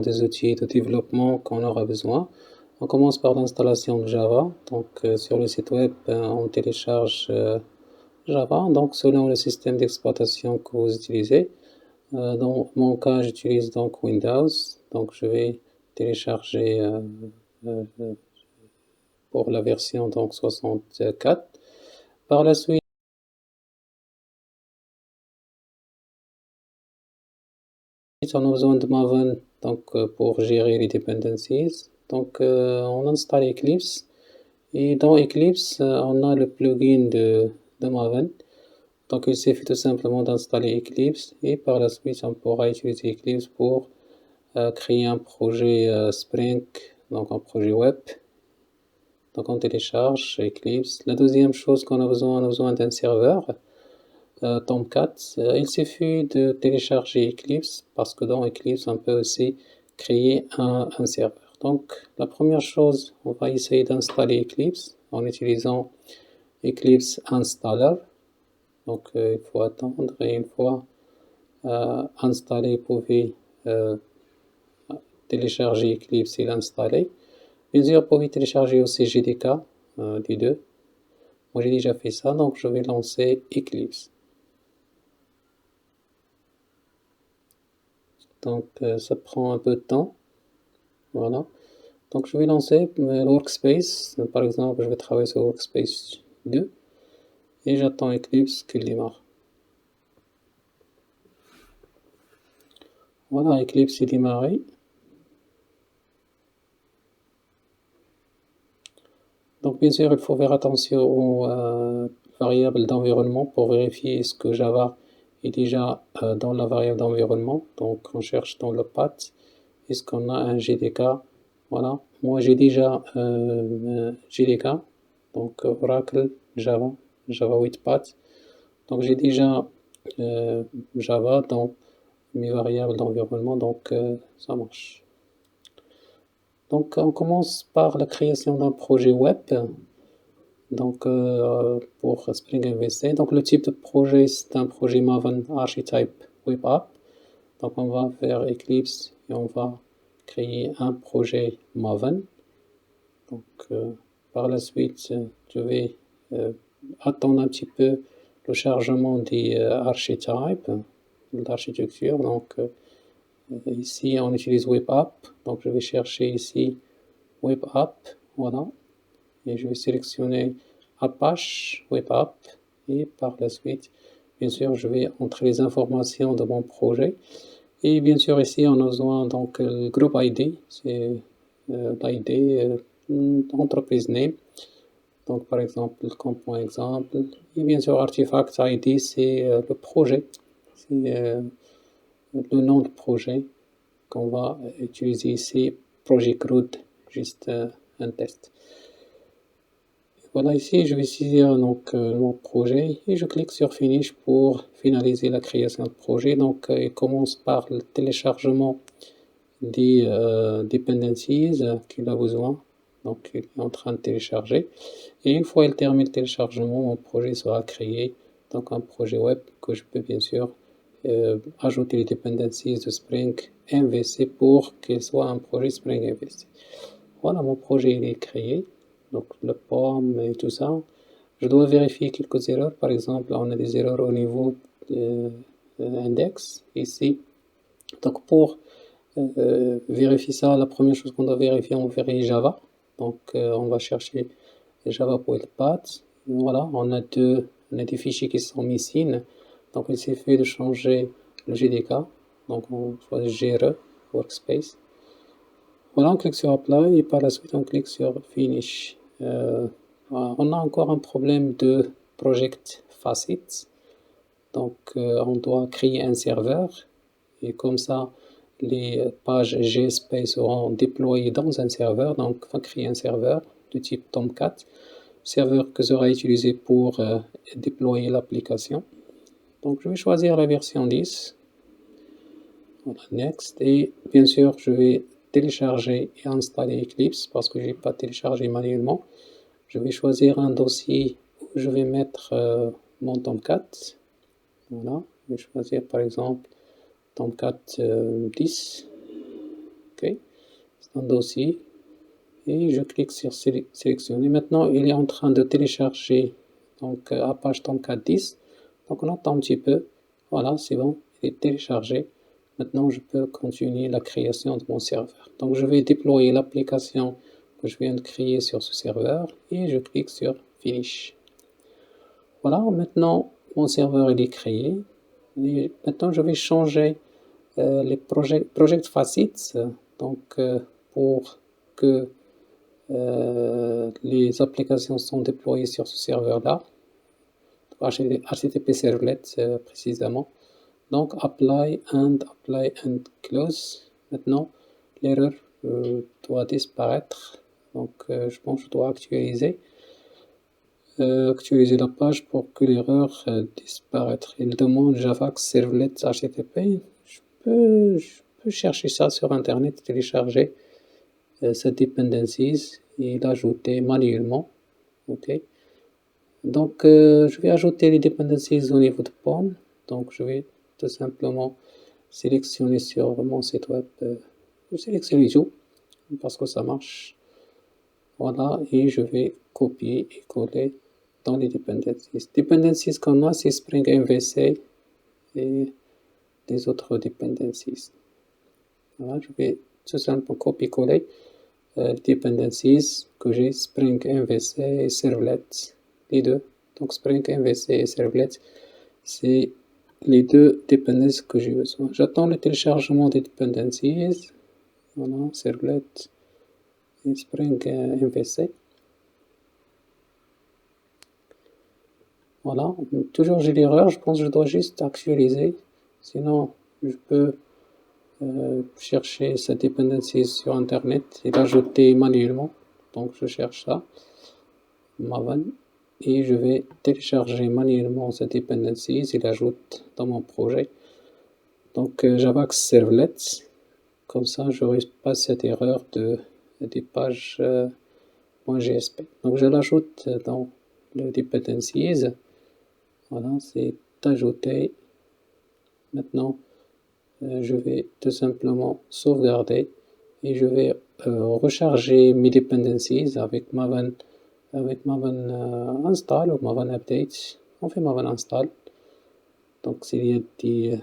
des outils de développement qu'on aura besoin. On commence par l'installation de Java. Donc, sur le site web, on télécharge Java, donc selon le système d'exploitation que vous utilisez. Dans mon cas, j'utilise donc Windows, donc je vais télécharger pour la version donc 64. Par la suite, on a besoin de Maven donc, pour gérer les dependencies. Donc, on installe Eclipse. Et dans Eclipse, on a le plugin de Maven. Donc, il suffit tout simplement d'installer Eclipse et par la suite, on pourra utiliser Eclipse pour créer un projet Spring, donc un projet web. Donc, on télécharge Eclipse. La deuxième chose qu'on a besoin d'un serveur Tomcat. Il suffit de télécharger Eclipse parce que dans Eclipse, on peut aussi créer un serveur. Donc, la première chose, on va essayer d'installer Eclipse en utilisant Eclipse Installer. Donc, il faut attendre et une fois installé, vous pouvez télécharger Eclipse et l'installer. Bien sûr, vous pouvez télécharger aussi JDK du 2. Moi, j'ai déjà fait ça, donc je vais lancer Eclipse. Donc, ça prend un peu de temps. Voilà. Donc, je vais lancer le Workspace. Par exemple, je vais travailler sur Workspace 2 et j'attends Eclipse qu'il démarre. Voilà, Eclipse est démarré. Donc, bien sûr, il faut faire attention aux variables d'environnement pour vérifier ce que Java est déjà dans la variable d'environnement. Donc, on cherche dans le path. Est-ce qu'on a un GDK? Voilà. Moi, j'ai déjà GDK. Donc, Oracle, Java, Java 8 path. Donc, j'ai déjà Java dans mes variables d'environnement. Donc, ça marche. Donc, on commence par la création d'un projet web. Donc, pour Spring MVC. Donc, le type de projet, c'est un projet Maven Archetype Web App. Donc, on va faire Eclipse et on va créer un projet Maven. Donc, par la suite, je vais attendre un petit peu le chargement des archetypes, de l'architecture. Donc, ici, on utilise Web App. Donc, je vais chercher ici Web App. Voilà. Et je vais sélectionner Apache Web App et par la suite, bien sûr, je vais entrer les informations de mon projet. Et bien sûr, ici, on a besoin donc le groupe ID, c'est l'ID, entreprise name. Donc, par exemple, comme point exemple. Et bien sûr, Artifact ID, c'est le projet, c'est le nom de projet qu'on va utiliser ici, Project Root, juste un test. Voilà, ici, je vais saisir donc mon projet et je clique sur Finish pour finaliser la création de projet. Donc, il commence par le téléchargement des dependencies qu'il a besoin. Donc, il est en train de télécharger. Et une fois il termine le téléchargement, mon projet sera créé. Donc, un projet web que je peux bien sûr ajouter les dependencies de Spring MVC pour qu'il soit un projet Spring MVC. Voilà, mon projet il est créé. Donc, le POM et tout ça. Je dois vérifier quelques erreurs. Par exemple, on a des erreurs au niveau de l'index ici. Donc, pour vérifier ça, la première chose qu'on doit vérifier, on vérifie Java. Donc, on va chercher Java.path. Voilà, on a des fichiers qui sont missing. Donc, il suffit de changer le JDK. Donc, on choisit GRE, Workspace. Voilà, on clique sur Apply et par la suite, on clique sur Finish. On a encore un problème de Project Facets. Donc, on doit créer un serveur et comme ça, les pages GSP seront déployées dans un serveur. Donc, on va créer un serveur de type Tomcat, serveur que sera utilisé pour déployer l'application. Donc, je vais choisir la version 10. Voilà, Next. Et bien sûr, je vais télécharger et installer Eclipse parce que je n'ai pas téléchargé manuellement. Je vais choisir un dossier où je vais mettre mon Tomcat. Voilà, je vais choisir par exemple Tomcat 10. ok, c'est un dossier, et je clique sur sélectionner. Maintenant, il est en train de télécharger donc Apache Tomcat 10. Donc on attend un petit peu. Voilà, c'est bon, il est téléchargé. Maintenant, je peux continuer la création de mon serveur. Donc je vais déployer l'application que je viens de créer sur ce serveur et je clique sur Finish. Voilà, maintenant mon serveur il est créé. Et maintenant, je vais changer les project facets, donc pour que les applications sont déployées sur ce serveur-là, HTTP Servlet précisément. Donc apply and close. Maintenant, l'erreur doit disparaître. Donc je pense que je dois actualiser la page pour que l'erreur disparaître. Il demande Javax Servlet HTTP. Je peux chercher ça sur internet, télécharger cette dependencies et l'ajouter manuellement. Ok. Donc je vais ajouter les dependencies au niveau de POM. Donc je vais tout simplement sélectionner sur mon site web, je sélectionne tout parce que ça marche. Voilà, et je vais copier et coller dans les dependencies. Dependencies qu'on a, c'est Spring MVC et des autres dependencies. Voilà, je vais tout simplement copier-coller les dependencies que j'ai, Spring MVC et Servlet, les deux. Donc Spring MVC et Servlet, c'est les deux dependencies que j'ai besoin. J'attends le téléchargement des dependencies. Voilà, Servlet et Spring MVC. Voilà, toujours j'ai l'erreur, je pense que je dois juste actualiser, sinon je peux chercher cette dependency sur internet et l'ajouter manuellement. Donc je cherche ça, Maven, et je vais télécharger manuellement cette dependency et l'ajoute dans mon projet. Donc Javax Servlet, comme ça je n'aurai pas cette erreur des pages .gsp. Donc je l'ajoute dans le dependencies. Voilà, c'est ajouté. Maintenant, je vais tout simplement sauvegarder et je vais recharger mes dependencies avec Maven install ou Maven update. On fait Maven install. Donc s'il y a des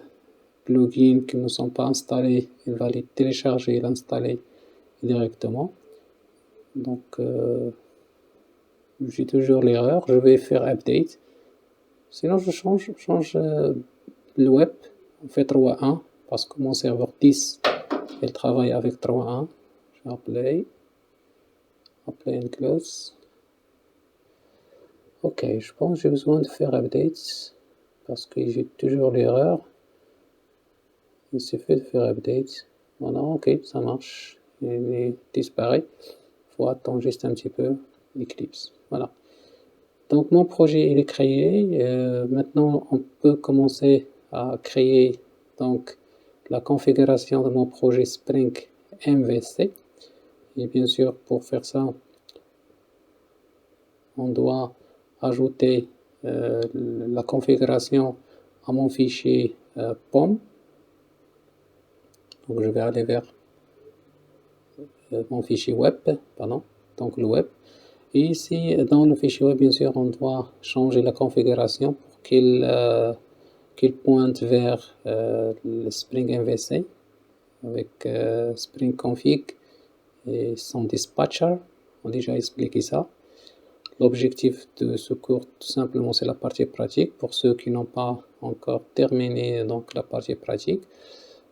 plugins qui ne sont pas installés, il va les télécharger et l'installer directement. Donc j'ai toujours l'erreur, je vais faire update. Sinon, je change le web, on fait 3.1 parce que mon serveur 10, il travaille avec 3.1. Je vais apply and close. Ok, je pense que j'ai besoin de faire update parce que j'ai toujours l'erreur. Il suffit de faire update. Voilà, ok, ça marche. Il est disparu. Il faut attendre juste un petit peu Eclipse. Voilà. Donc mon projet il est créé. Maintenant on peut commencer à créer donc la configuration de mon projet Spring MVC. Et bien sûr pour faire ça, on doit ajouter la configuration à mon fichier POM. Donc je vais aller vers mon fichier web, pardon, donc le web. Et ici, dans le fichier web, bien sûr, on doit changer la configuration pour qu'il pointe vers le Spring MVC avec Spring Config et son dispatcher. On a déjà expliqué ça. L'objectif de ce cours, tout simplement, c'est la partie pratique pour ceux qui n'ont pas encore terminé donc, la partie pratique.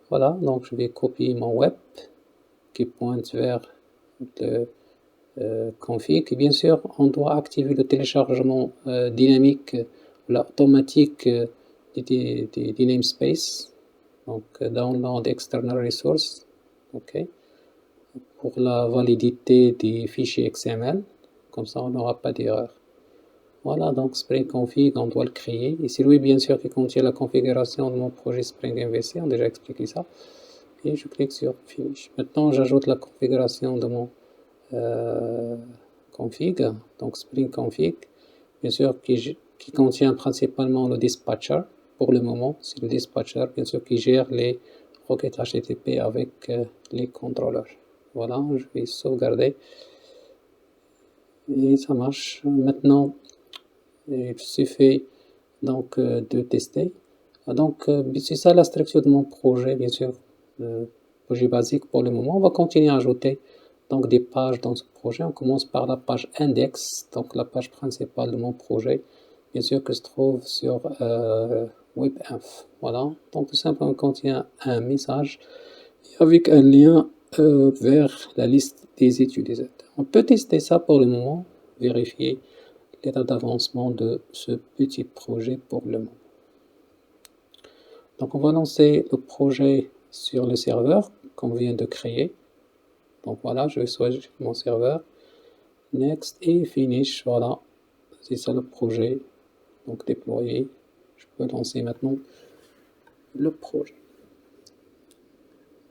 Voilà, donc je vais copier mon web qui pointe vers le config. Et bien sûr, on doit activer le téléchargement dynamique ou automatique des namespaces. Donc, download external resource. OK. Pour la validité des fichiers XML. Comme ça, on n'aura pas d'erreur. Voilà, donc Spring Config, on doit le créer. Et c'est lui, bien sûr, qui contient la configuration de mon projet Spring MVC. On a déjà expliqué ça. Et je clique sur Finish. Maintenant, j'ajoute la configuration de mon config, donc Spring Config, bien sûr, qui contient principalement le dispatcher. Pour le moment, c'est le dispatcher, bien sûr, qui gère les requêtes HTTP avec les contrôleurs. Voilà, je vais sauvegarder. Et ça marche. Maintenant, il suffit donc de tester. Donc, c'est ça la structure de mon projet, bien sûr. Projet basique pour le moment. On va continuer à ajouter donc des pages dans ce projet. On commence par la page index, donc la page principale de mon projet, bien sûr que se trouve sur WebInf. Voilà, donc tout simplement on contient un message avec un lien vers la liste des utilisateurs. On peut tester ça pour le moment, vérifier l'état d'avancement de ce petit projet pour le moment. Donc on va lancer le projet sur le serveur qu'on vient de créer. Donc voilà, je vais choisir mon serveur, next et finish. Voilà, c'est ça le projet. Donc déployer. Je peux lancer maintenant le projet.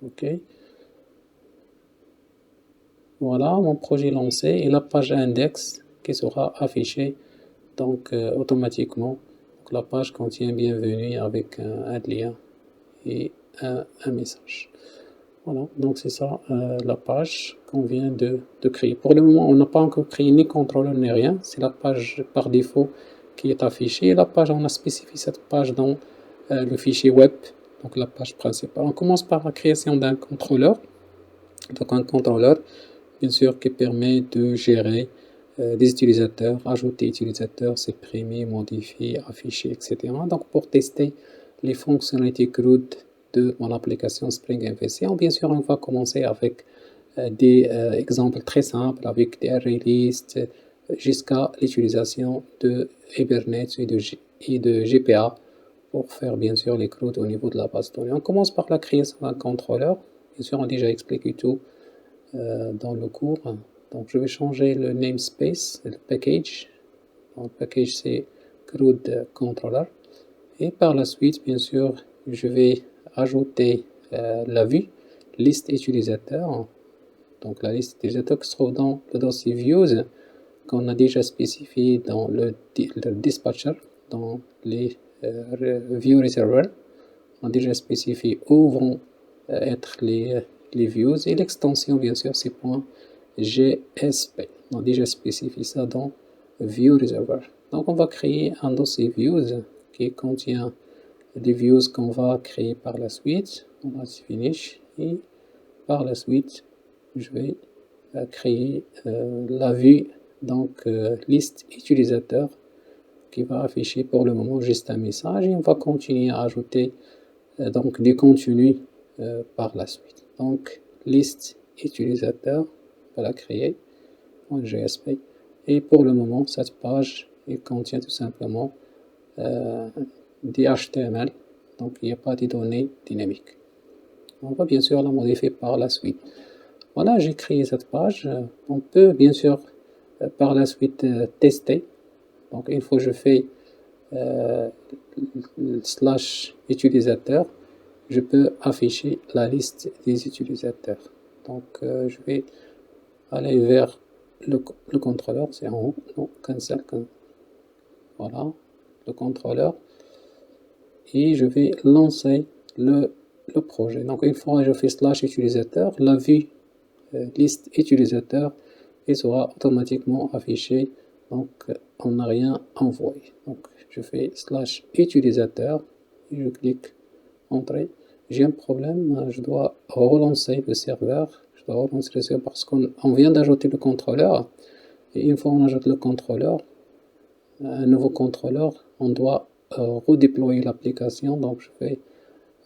Ok. Voilà, mon projet lancé et la page index qui sera affichée donc automatiquement. Donc, la page contient bienvenue avec un lien et un message. Voilà, donc c'est ça la page qu'on vient de créer. Pour le moment, on n'a pas encore créé ni contrôleur ni rien. C'est la page par défaut qui est affichée. La page, on a spécifié cette page dans le fichier web, donc la page principale. On commence par la création d'un contrôleur. Donc un contrôleur, bien sûr, qui permet de gérer des utilisateurs, ajouter utilisateurs, supprimer, modifier, afficher, etc. Donc pour tester les fonctionnalités CRUD de mon application Spring MVC, bien sûr, on va commencer avec des exemples très simples, avec des array lists, jusqu'à l'utilisation de Hibernate et de GPA pour faire bien sûr les CRUD au niveau de la base de données. On commence par la création d'un contrôleur. Bien sûr, on a déjà expliqué tout dans le cours. Donc je vais changer le namespace, le package. Donc package c'est CRUD controller. Et par la suite, bien sûr, je vais ajouter la vue liste utilisateur. Donc la liste utilisateur qui se trouve dans le dossier views qu'on a déjà spécifié dans le dispatcher, dans les view reserver. On a déjà spécifié où vont être les views et l'extension, bien sûr, c'est .gsp. On a déjà spécifié ça dans view reserver. Donc on va créer un dossier views qui contient les views qu'on va créer par la suite. On va finish et par la suite je vais créer la vue donc liste utilisateur qui va afficher pour le moment juste un message et on va continuer à ajouter donc des contenus par la suite. Donc liste utilisateur, on va la créer .gsp et pour le moment cette page elle contient tout simplement des HTML, donc il n'y a pas de données dynamiques. On va bien sûr la modifier par la suite. Voilà, j'ai créé cette page. On peut bien sûr par la suite tester. Donc une fois que je fais slash utilisateur, je peux afficher la liste des utilisateurs. Donc je vais aller vers le contrôleur, c'est en haut, non, cancel, voilà, le contrôleur. Et je vais lancer le projet. Donc une fois que je fais slash utilisateur, la vue liste utilisateur et sera automatiquement affichée. Donc on n'a rien envoyé. Donc je fais slash utilisateur et je clique entrée. J'ai un problème, je dois relancer le serveur. Je dois relancer le serveur parce qu'on vient d'ajouter le contrôleur. Et une fois qu'on ajoute le contrôleur, un nouveau contrôleur, on doit redéployer l'application. Donc je vais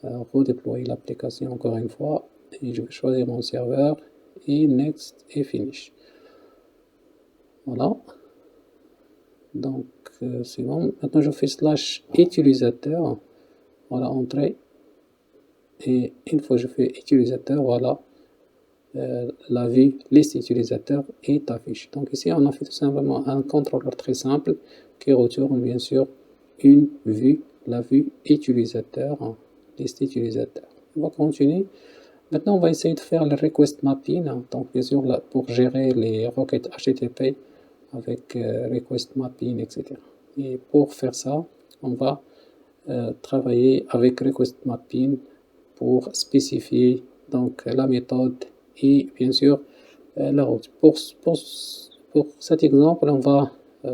redéployer l'application encore une fois et je vais choisir mon serveur et next et finish. Voilà, donc c'est bon. Maintenant je fais slash utilisateur, voilà, entrée, et une fois que je fais utilisateur, voilà, la vue liste utilisateur est affichée. Donc ici on a fait tout simplement un contrôleur très simple qui retourne bien sûr une vue, la vue utilisateur, liste utilisateur. On va continuer. Maintenant, on va essayer de faire le request mapping. Donc, bien sûr, là, pour gérer les requêtes HTTP avec request mapping, etc. Et pour faire ça, on va travailler avec request mapping pour spécifier donc la méthode et bien sûr la route. Pour cet exemple, on va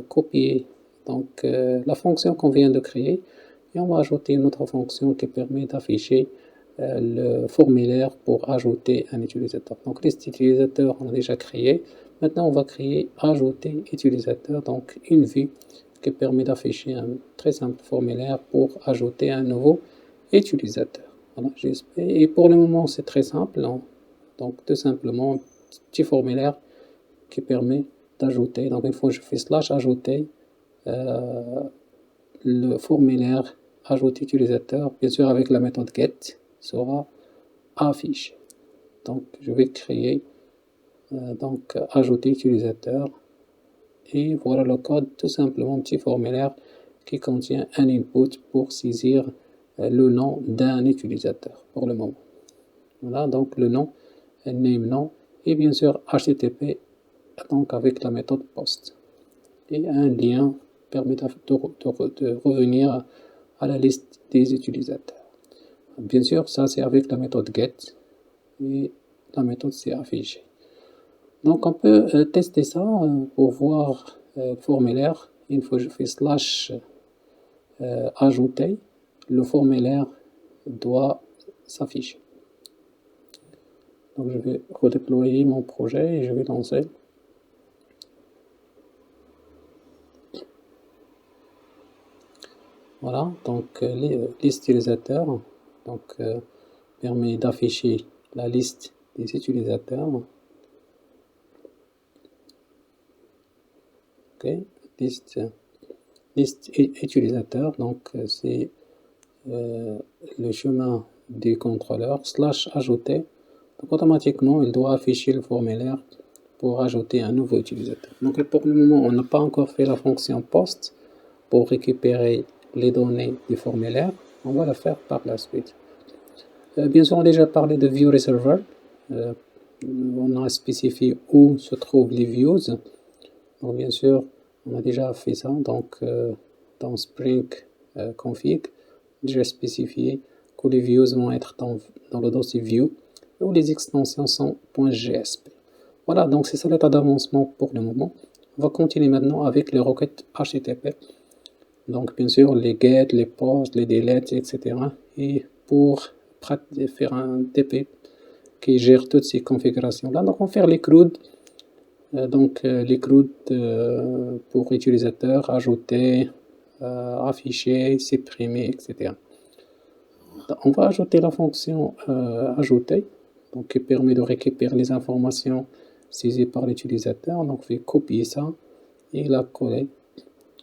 copier donc la fonction qu'on vient de créer et on va ajouter une autre fonction qui permet d'afficher le formulaire pour ajouter un utilisateur. Donc liste utilisateur, on a déjà créé. Maintenant, on va créer ajouter utilisateur, donc une vue qui permet d'afficher un très simple formulaire pour ajouter un nouveau utilisateur. Voilà, et pour le moment, c'est très simple. Hein. Donc tout simplement, un petit formulaire qui permet d'ajouter. Donc une fois que je fais slash ajouter, le formulaire ajoute utilisateur, bien sûr avec la méthode get, sera affiché. Donc je vais créer donc ajouter utilisateur et voilà le code, tout simplement un petit formulaire qui contient un input pour saisir le nom d'un utilisateur pour le moment. Voilà, donc le nom, name nom et bien sûr HTTP donc avec la méthode post et un lien permet de revenir à la liste des utilisateurs. Bien sûr, ça c'est avec la méthode get et la méthode c'est affiché. Donc on peut tester ça pour voir le formulaire. Une fois que je fais slash ajouter, le formulaire doit s'afficher. Donc je vais redéployer mon projet et je vais lancer. Voilà, donc liste utilisateur donc, permet d'afficher la liste des utilisateurs. Okay. Liste utilisateur, donc c'est le chemin du contrôleur, slash ajouter. Donc automatiquement, il doit afficher le formulaire pour ajouter un nouveau utilisateur. Donc pour le moment, on n'a pas encore fait la fonction post pour récupérer les données du formulaire. On va le faire par la suite. Bien sûr, on a déjà parlé de view reserver. On a spécifié où se trouvent les views. Donc bien sûr, on a déjà fait ça. Donc dans Spring config, déjà spécifié que les views vont être dans le dossier view où les extensions sont .gsp. Voilà, donc c'est ça l'état d'avancement pour le moment. On va continuer maintenant avec les requêtes HTTP. Donc bien sûr les get, les posts, les delete, etc. Et pour faire un TP qui gère toutes ces configurations là, donc on va faire les CRUD. Les CRUD pour utilisateur, ajouter, afficher, supprimer, etc. On va ajouter la fonction ajouter, donc qui permet de récupérer les informations saisies par l'utilisateur. Donc je vais copier ça et la coller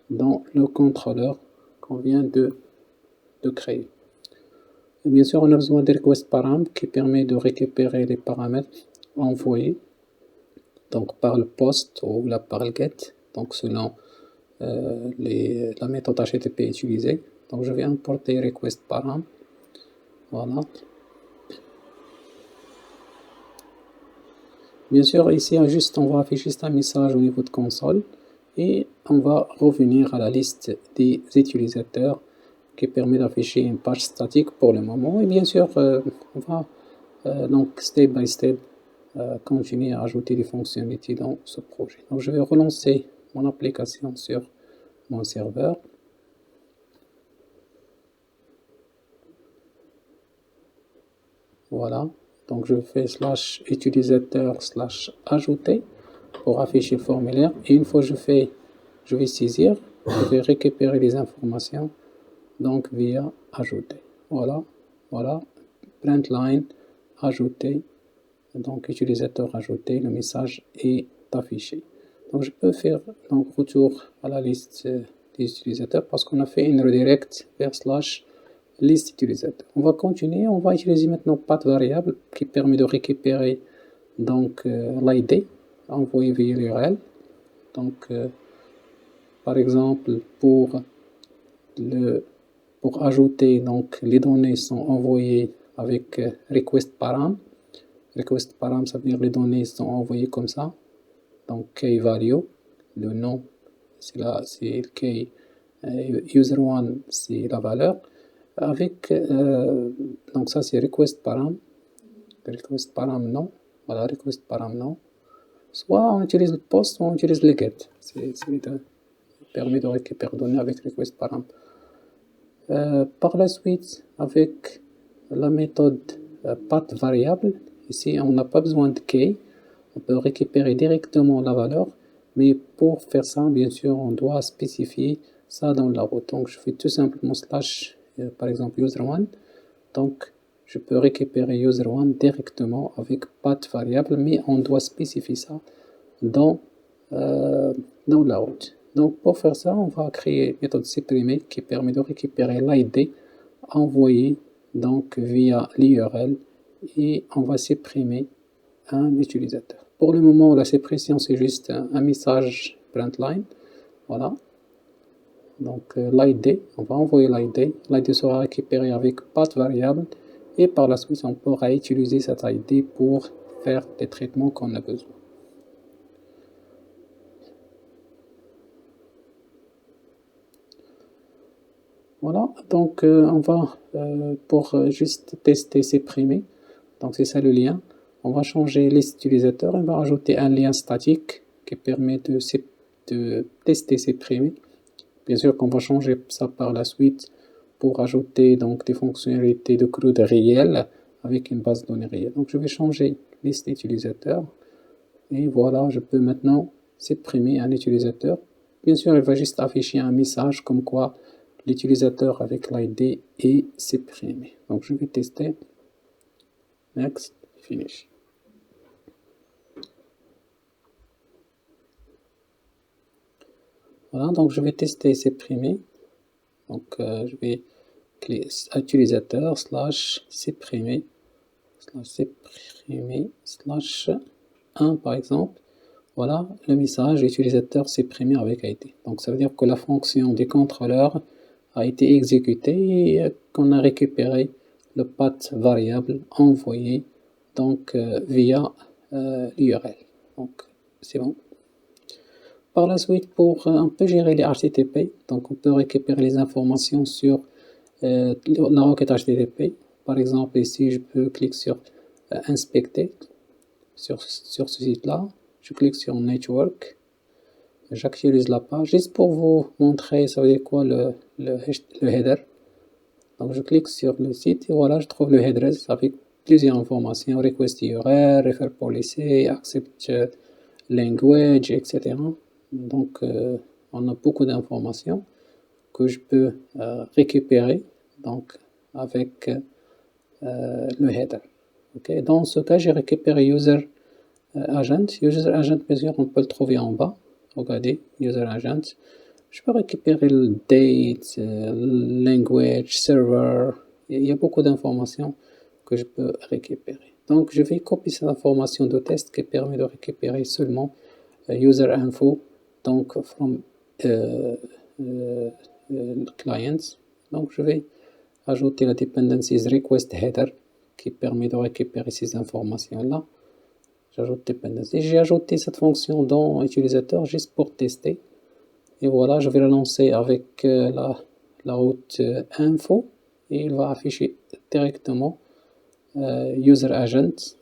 dans le contrôleur qu'on vient de créer. Et bien sûr, on a besoin de request param qui permet de récupérer les paramètres envoyés donc par le post ou par le get, donc selon la méthode HTTP utilisée. Donc je vais importer request param. Voilà. Bien sûr, ici, juste, on va afficher un message au niveau de console et on va revenir à la liste des utilisateurs qui permet d'afficher une page statique pour le moment. Et bien sûr, on va donc step by step continuer à ajouter des fonctionnalités dans ce projet. Donc je vais relancer mon application sur mon serveur. Voilà. Donc je fais slash utilisateur slash ajouter pour afficher le formulaire. Et une fois que je vais saisir, je vais récupérer les informations donc via ajouter. Voilà, voilà, print line, ajouter, donc utilisateur ajouté, le message est affiché. Donc je peux faire donc retour à la liste des utilisateurs parce qu'on a fait une redirect vers slash liste utilisateur. On va continuer, on va utiliser maintenant path variable qui permet de récupérer donc l'ID envoyé via l'URL. Donc par exemple pour ajouter, donc les données sont envoyées avec request param. Request param, ça veut dire les données sont envoyées comme ça. Donc key value, le nom, c'est le key user1, c'est la valeur. avec, donc ça c'est request param, non, voilà, request param non. Soit on utilise le post, soit on utilise le get. C'est les deux. Ça permet de récupérer données avec request param. Par la suite, avec la méthode path variable, ici on n'a pas besoin de key, on peut récupérer directement la valeur, mais pour faire ça, bien sûr, on doit spécifier ça dans la route. Donc je fais tout simplement slash, par exemple user1, donc je peux récupérer user1 directement avec path variable, mais on doit spécifier ça dans la route. Donc pour faire ça, on va créer une méthode supprimer qui permet de récupérer l'ID envoyé donc via l'URL et on va supprimer un utilisateur. Pour le moment, la suppression c'est juste un message println. Voilà. Donc l'ID, on va envoyer l'ID. L'ID sera récupéré avec path variable et par la suite on pourra utiliser cette ID pour faire les traitements qu'on a besoin. Voilà, donc on va, pour juste tester supprimer, donc c'est ça le lien, on va changer liste utilisateur, on va rajouter un lien statique qui permet de tester supprimer. Bien sûr qu'on va changer ça par la suite pour ajouter donc des fonctionnalités de CRUD réelles avec une base de données réelle. Donc je vais changer liste utilisateur et voilà, je peux maintenant supprimer un utilisateur. Bien sûr, il va juste afficher un message comme quoi l'utilisateur avec l'ID est supprimé. Donc je vais tester. Next, finish. Voilà, donc je vais tester supprimer. Donc je vais cliquer utilisateur slash supprimer slash 1 par exemple. Voilà le message utilisateur supprimé avec ID. Donc ça veut dire que la fonction du contrôleur a été exécutée et qu'on a récupéré le path variable envoyé donc via l'URL. Donc c'est bon. Par la suite, on peut gérer les HTTP, donc on peut récupérer les informations sur la requête HTTP. Par exemple, ici, je peux cliquer sur inspecter sur ce site-là. Je clique sur Network. J'actualise la page juste pour vous montrer ça veut dire quoi le header. Donc je clique sur le site et voilà, je trouve le header avec plusieurs informations, request URL, refer policy, accept language, etc. Donc on a beaucoup d'informations que je peux récupérer donc avec le header. Okay. Dans ce cas, j'ai récupéré user agent. User agent, bien sûr, on peut le trouver en bas. Regardez, user agent. Je peux récupérer le date, language, server. Il y a beaucoup d'informations que je peux récupérer. Donc, je vais copier cette information de test qui permet de récupérer seulement user info, donc from clients. Donc, je vais ajouter la dependencies request header qui permet de récupérer ces informations-là. J'ajoute dependency. J'ai ajouté cette fonction dans utilisateur juste pour tester. Et voilà, je vais la lancer avec la route info et il va afficher directement user agent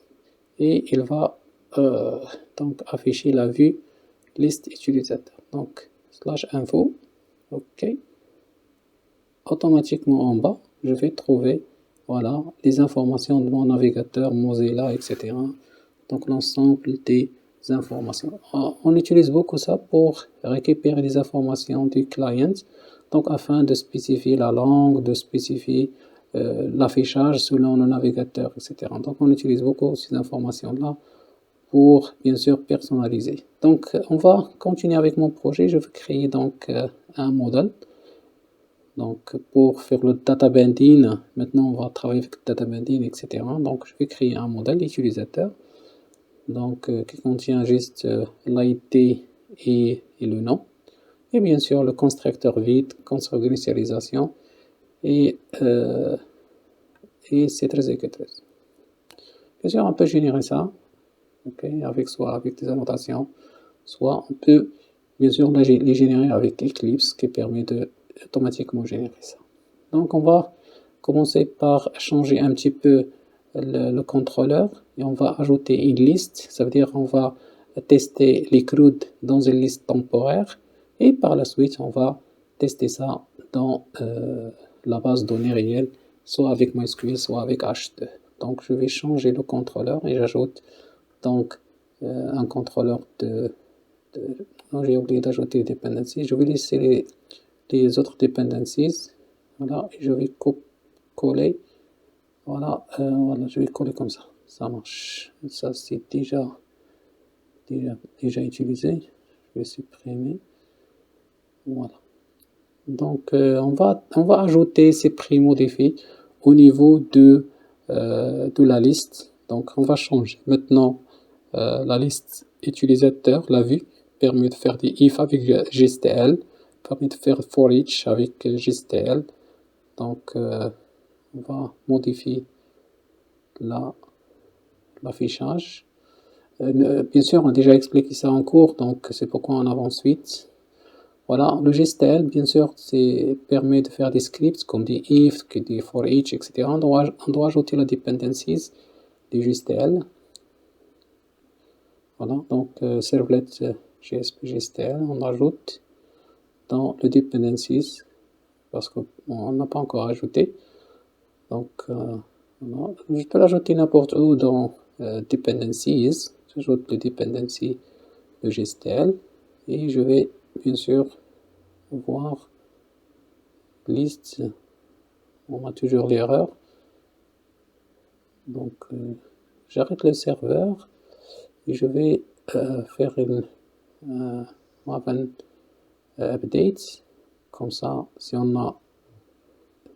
et il va donc afficher la vue liste utilisateur. Donc slash info, ok. Automatiquement en bas, je vais trouver voilà les informations de mon navigateur Mozilla, etc. Donc l'ensemble des informations. On utilise beaucoup ça pour récupérer les informations du client, donc afin de spécifier la langue, de spécifier l'affichage selon le navigateur, etc. Donc on utilise beaucoup ces informations-là pour bien sûr personnaliser. Donc on va continuer avec mon projet. Je vais créer donc un modèle. Donc pour faire le data binding, maintenant on va travailler avec data binding, etc. Donc je vais créer un modèle utilisateur. Donc qui contient juste l'ID et le nom. Et bien sûr le constructeur vide, constructeur d'initialisation et cette exécutrice. Bien sûr on peut générer ça, okay, soit avec des annotations, soit on peut bien sûr les générer avec Eclipse qui permet de automatiquement générer ça. Donc on va commencer par changer un petit peu le contrôleur et on va ajouter une liste, ça veut dire on va tester les CRUD dans une liste temporaire et par la suite on va tester ça dans la base de données réelle, soit avec MySQL, soit avec H2. Donc je vais changer le contrôleur et j'ajoute donc un contrôleur non, j'ai oublié d'ajouter les dependencies. Je vais laisser les autres dependencies. Voilà, et je vais coller. Voilà, voilà, je vais coller comme ça. Ça marche. Ça, c'est déjà utilisé. Je vais supprimer. Voilà. Donc, on va ajouter ces primo défis au niveau de la liste. Donc, on va changer. Maintenant, la liste utilisateur, la vue, permet de faire des if avec GSTL, permet de faire for each avec GSTL. Donc, on va modifier l'affichage. Bien sûr, on a déjà expliqué ça en cours, donc c'est pourquoi on avance vite. Voilà, le GSTL, bien sûr, permet de faire des scripts comme des if, des for each, etc. On doit ajouter la dependencies du GSTL. Voilà, donc servlet JSP GSTL, on ajoute dans le dependencies parce qu'on n'a pas encore ajouté. Donc, voilà. Je peux l'ajouter n'importe où dans dependencies. J'ajoute le dependency de GSTL et je vais bien sûr voir liste. On a toujours l'erreur. Donc, j'arrête le serveur et je vais faire une update. Comme ça, si on a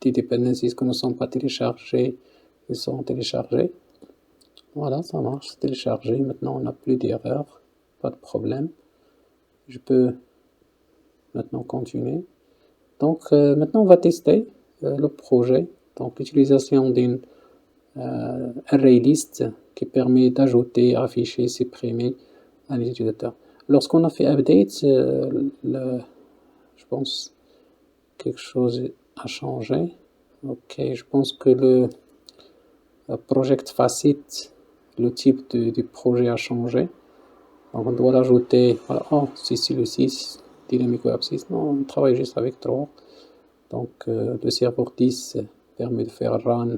des dependencies qui ne sont pas téléchargées, ils seront téléchargés. Voilà, ça marche, c'est téléchargé. Maintenant, on n'a plus d'erreur, pas de problème. Je peux maintenant continuer. Donc, maintenant, on va tester le projet. Donc, l'utilisation d'une ArrayList qui permet d'ajouter, afficher, supprimer un utilisateur. Lorsqu'on a fait update, je pense quelque chose a changé. Ok, je pense que le project facet, le type du projet a changé. Donc on doit l'ajouter. Voilà. Oh, c'est le 6, Dynamic Web 6. Non, on travaille juste avec 3. Donc le serveur 10 permet de faire run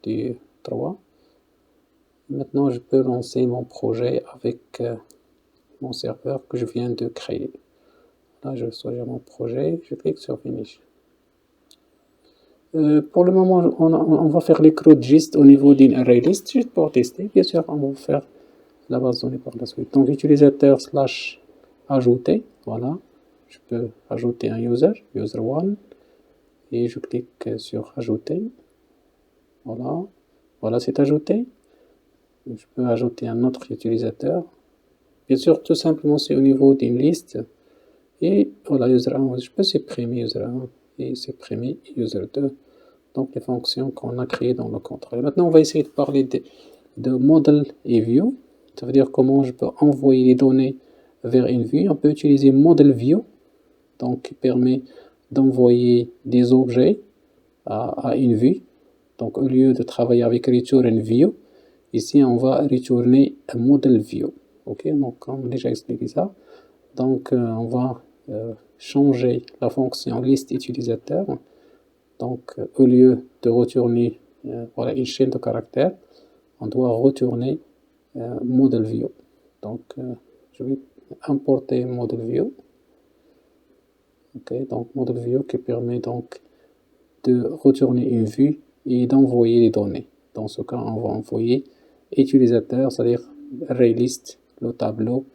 du 3. Maintenant, je peux lancer mon projet avec mon serveur que je viens de créer. Là, je choisis mon projet, je clique sur Finish. Pour le moment, on va faire les CRUD juste au niveau d'une ArrayList, juste pour tester. Bien sûr, on va faire la base de données par la suite. Donc, utilisateur / ajouter, voilà. Je peux ajouter un user1, et je clique sur ajouter. Voilà, voilà, c'est ajouté. Je peux ajouter un autre utilisateur. Bien sûr, tout simplement, c'est au niveau d'une liste. Et voilà, user1, je peux supprimer user1 et supprimer user2. Donc, les fonctions qu'on a créées dans le contrôle. Maintenant, on va essayer de parler de model et view. Ça veut dire comment je peux envoyer les données vers une vue. On peut utiliser model view, donc qui permet d'envoyer des objets à une vue. Donc, au lieu de travailler avec return view, ici, on va retourner un model view. Ok, donc on a déjà expliqué ça. Donc, on va changer la fonction liste utilisateur. Donc, au lieu de retourner voilà, une chaîne de caractères, on doit retourner model view. Donc, je vais importer model view. Ok, donc model view qui permet donc de retourner une vue et d'envoyer les données. Dans ce cas, on va envoyer utilisateur, c'est-à-dire ArrayList, le tableau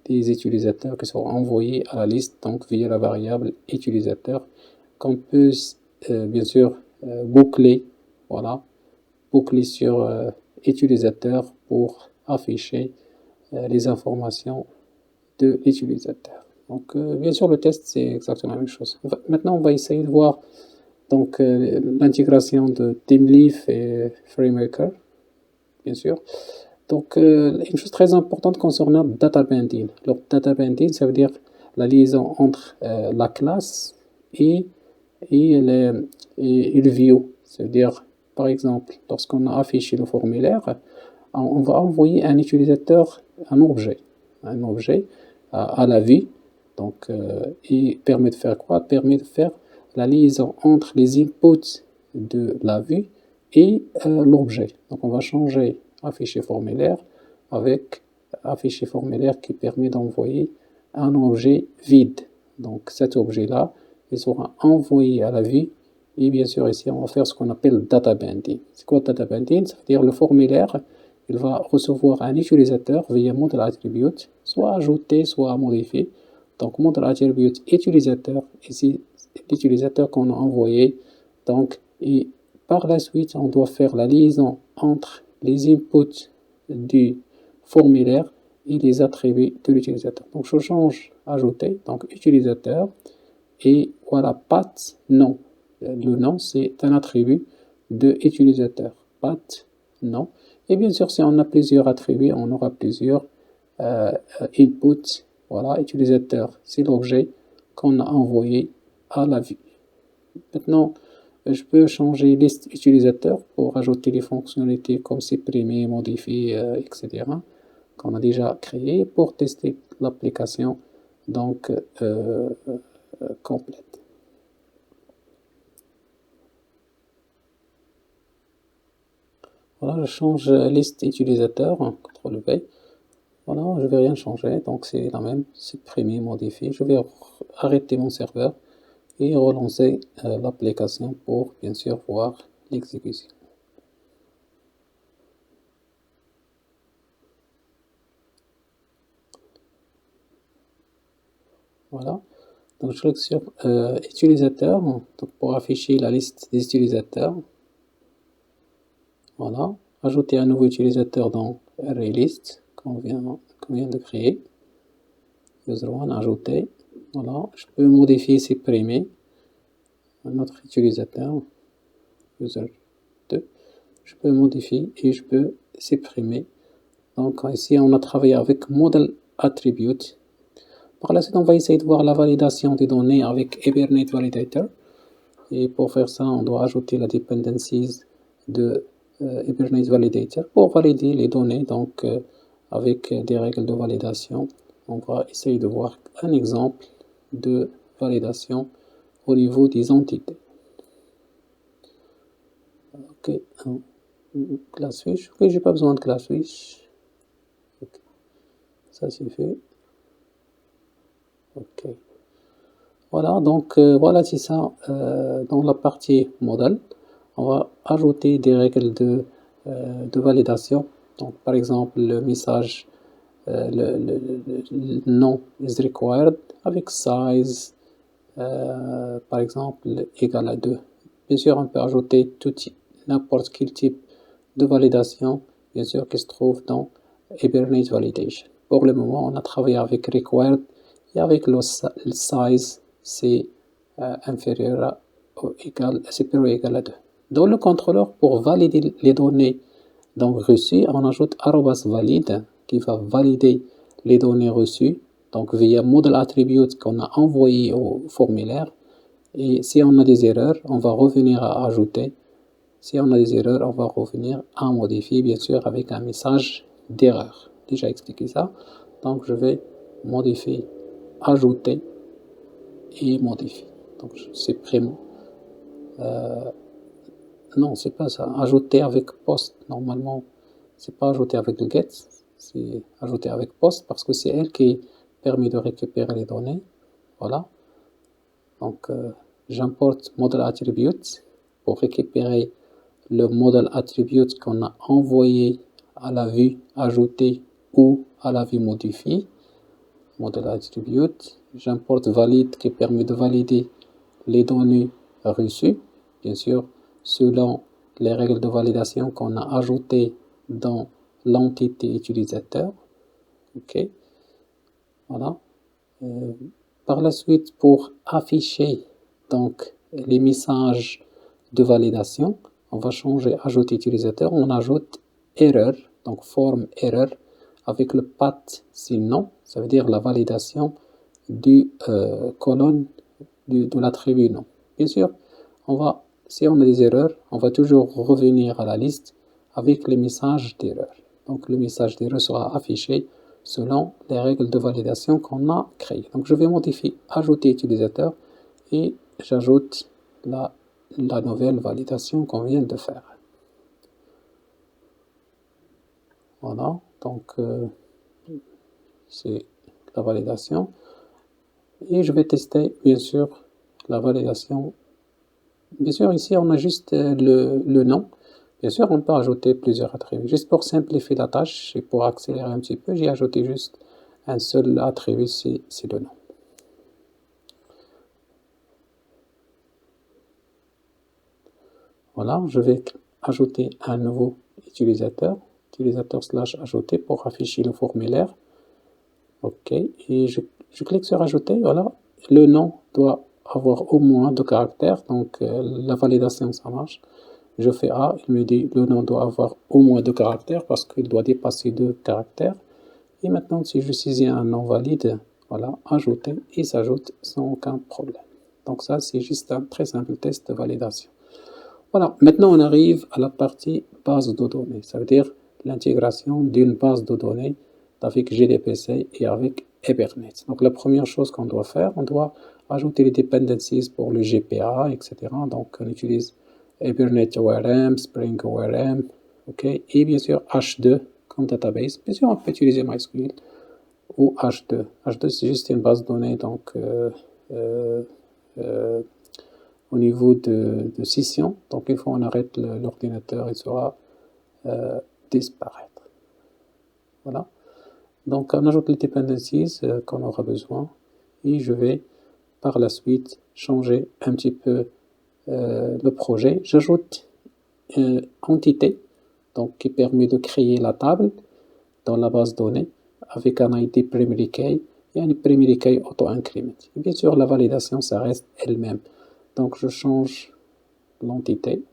des utilisateurs qui seront envoyés à la liste, donc via la variable utilisateur, qu'on peut bien sûr boucler, voilà, boucler sur utilisateur pour afficher les informations de l'utilisateur. Donc bien sûr le test c'est exactement la même chose. Maintenant on va essayer de voir donc l'intégration de TeamLeaf et FrameMaker, bien sûr. Donc une chose très importante concernant data binding. Alors data binding, ça veut dire la liaison entre la classe et le view, C'est-à-dire, par exemple, lorsqu'on a affiché le formulaire, on va envoyer à un utilisateur un objet à la vue. Donc, il permet de faire quoi? Permet de faire la liaison entre les inputs de la vue et l'objet. Donc, on va changer afficher formulaire avec afficher formulaire qui permet d'envoyer un objet vide. Donc, cet objet-là, il sera envoyé à la vue. Et bien sûr, ici, on va faire ce qu'on appelle data binding. C'est quoi data binding? Ça veut dire le formulaire, il va recevoir un utilisateur via model attribute, soit ajouté, soit modifié. Donc, model attribute utilisateur, ici, l'utilisateur qu'on a envoyé. Donc, et par la suite, on doit faire la liaison entre les inputs du formulaire et les attributs de l'utilisateur. Donc, je change ajouter, donc utilisateur, et voilà, path nom. Le nom, c'est un attribut de utilisateur. Path nom. Et bien sûr, si on a plusieurs attributs, on aura plusieurs inputs. Voilà, utilisateur, c'est l'objet qu'on a envoyé à la vue. Maintenant, je peux changer liste utilisateur pour ajouter les fonctionnalités comme supprimer, modifier, etc. qu'on a déjà créé pour tester l'application donc complète. Voilà, je change liste utilisateur, CTRL V. Voilà, je ne vais rien changer, donc c'est la même, supprimer, modifier. Je vais arrêter mon serveur et relancer l'application pour bien sûr voir l'exécution. Voilà, donc je clique sur utilisateur donc pour afficher la liste des utilisateurs. Voilà, ajouter un nouveau utilisateur dans ArrayList qu'on vient de créer. User1, ajouter. Voilà, je peux modifier, supprimer un autre utilisateur, user2. Je peux modifier et je peux supprimer. Donc ici, on a travaillé avec model attribute. Par la suite, on va essayer de voir la validation des données avec Hibernate Validator. Et pour faire ça, on doit ajouter la dependencies de Hibernate Validator pour valider les données donc avec des règles de validation. On va essayer de voir un exemple de validation au niveau des entités. Ok, class switch. Ok, j'ai pas besoin de class switch. Okay. Ça c'est fait. Ok. Voilà, donc voilà, c'est ça. Dans la partie modèle, on va ajouter des règles de validation. Donc, par exemple, le message, le nom is required avec size, par exemple, égal à 2. Bien sûr, on peut ajouter n'importe quel type de validation, bien sûr, qui se trouve dans Hibernate Validation. Pour le moment, on a travaillé avec required et avec le size, c'est inférieur ou égal, supérieur ou égal à 2. Dans le contrôleur, pour valider les données donc reçues, on ajoute @valide qui va valider les données reçues donc via model attribute qu'on a envoyé au formulaire. Et si on a des erreurs, on va revenir à ajouter. Si on a des erreurs, on va revenir à modifier, bien sûr, avec un message d'erreur. Déjà expliqué ça. Donc je vais modifier, ajouter et modifier. Donc je supprime. Non, c'est pas ça. Ajouter avec post. Normalement, c'est pas ajouter avec le get, c'est ajouter avec post parce que c'est elle qui permet de récupérer les données. Voilà. Donc j'importe model attribute pour récupérer le model attribute qu'on a envoyé à la vue ajoutée ou à la vue modifiée. Model attribute. J'importe valide qui permet de valider les données reçues, bien sûr, selon les règles de validation qu'on a ajoutées dans l'entité utilisateur. Ok. Voilà. Par la suite, pour afficher donc les messages de validation, on va changer ajouter utilisateur, on ajoute erreur, donc forme erreur avec le path sinon, ça veut dire la validation du colonne de l'attribut non. Bien sûr, on va si on a des erreurs, on va toujours revenir à la liste avec les messages d'erreur. Donc le message d'erreur sera affiché selon les règles de validation qu'on a créées. Donc je vais modifier ajouter utilisateur et j'ajoute la nouvelle validation qu'on vient de faire. Voilà, donc c'est la validation. Et je vais tester bien sûr la validation. Bien sûr ici on a juste le nom. Bien sûr on peut ajouter plusieurs attributs. Juste pour simplifier la tâche et pour accélérer un petit peu, j'ai ajouté juste un seul attribut, c'est le nom. Voilà, je vais ajouter un nouveau utilisateur, utilisateur/ajouter pour afficher le formulaire. OK, et je clique sur ajouter, voilà, le nom doit avoir au moins 2 caractères, donc la validation ça marche. Je fais A, il me dit le nom doit avoir au moins 2 caractères parce qu'il doit dépasser 2 caractères. Et maintenant, si je saisis un nom valide, voilà, ajouter, il s'ajoute sans aucun problème. Donc ça, c'est juste un très simple test de validation. Voilà, maintenant on arrive à la partie base de données, ça veut dire l'intégration d'une base de données avec GDPC et avec Hibernate. Donc la première chose qu'on doit faire, on doit ajouter les dependencies pour le GPA, etc. Donc on utilise Hibernate ORM, Spring ORM, ok, et bien sûr H2 comme database. Bien sûr on peut utiliser MySQL ou H2. H2 c'est juste une base de données donc au niveau de scission. Donc une fois on arrête l'ordinateur, il sera disparaître. Voilà. Donc on ajoute les dependencies qu'on aura besoin et je vais par la suite changer un petit peu le projet. J'ajoute entité donc qui permet de créer la table dans la base de données avec un ID primary key et un primary key auto-increment. Bien sûr la validation ça reste elle-même. Donc je change l'entité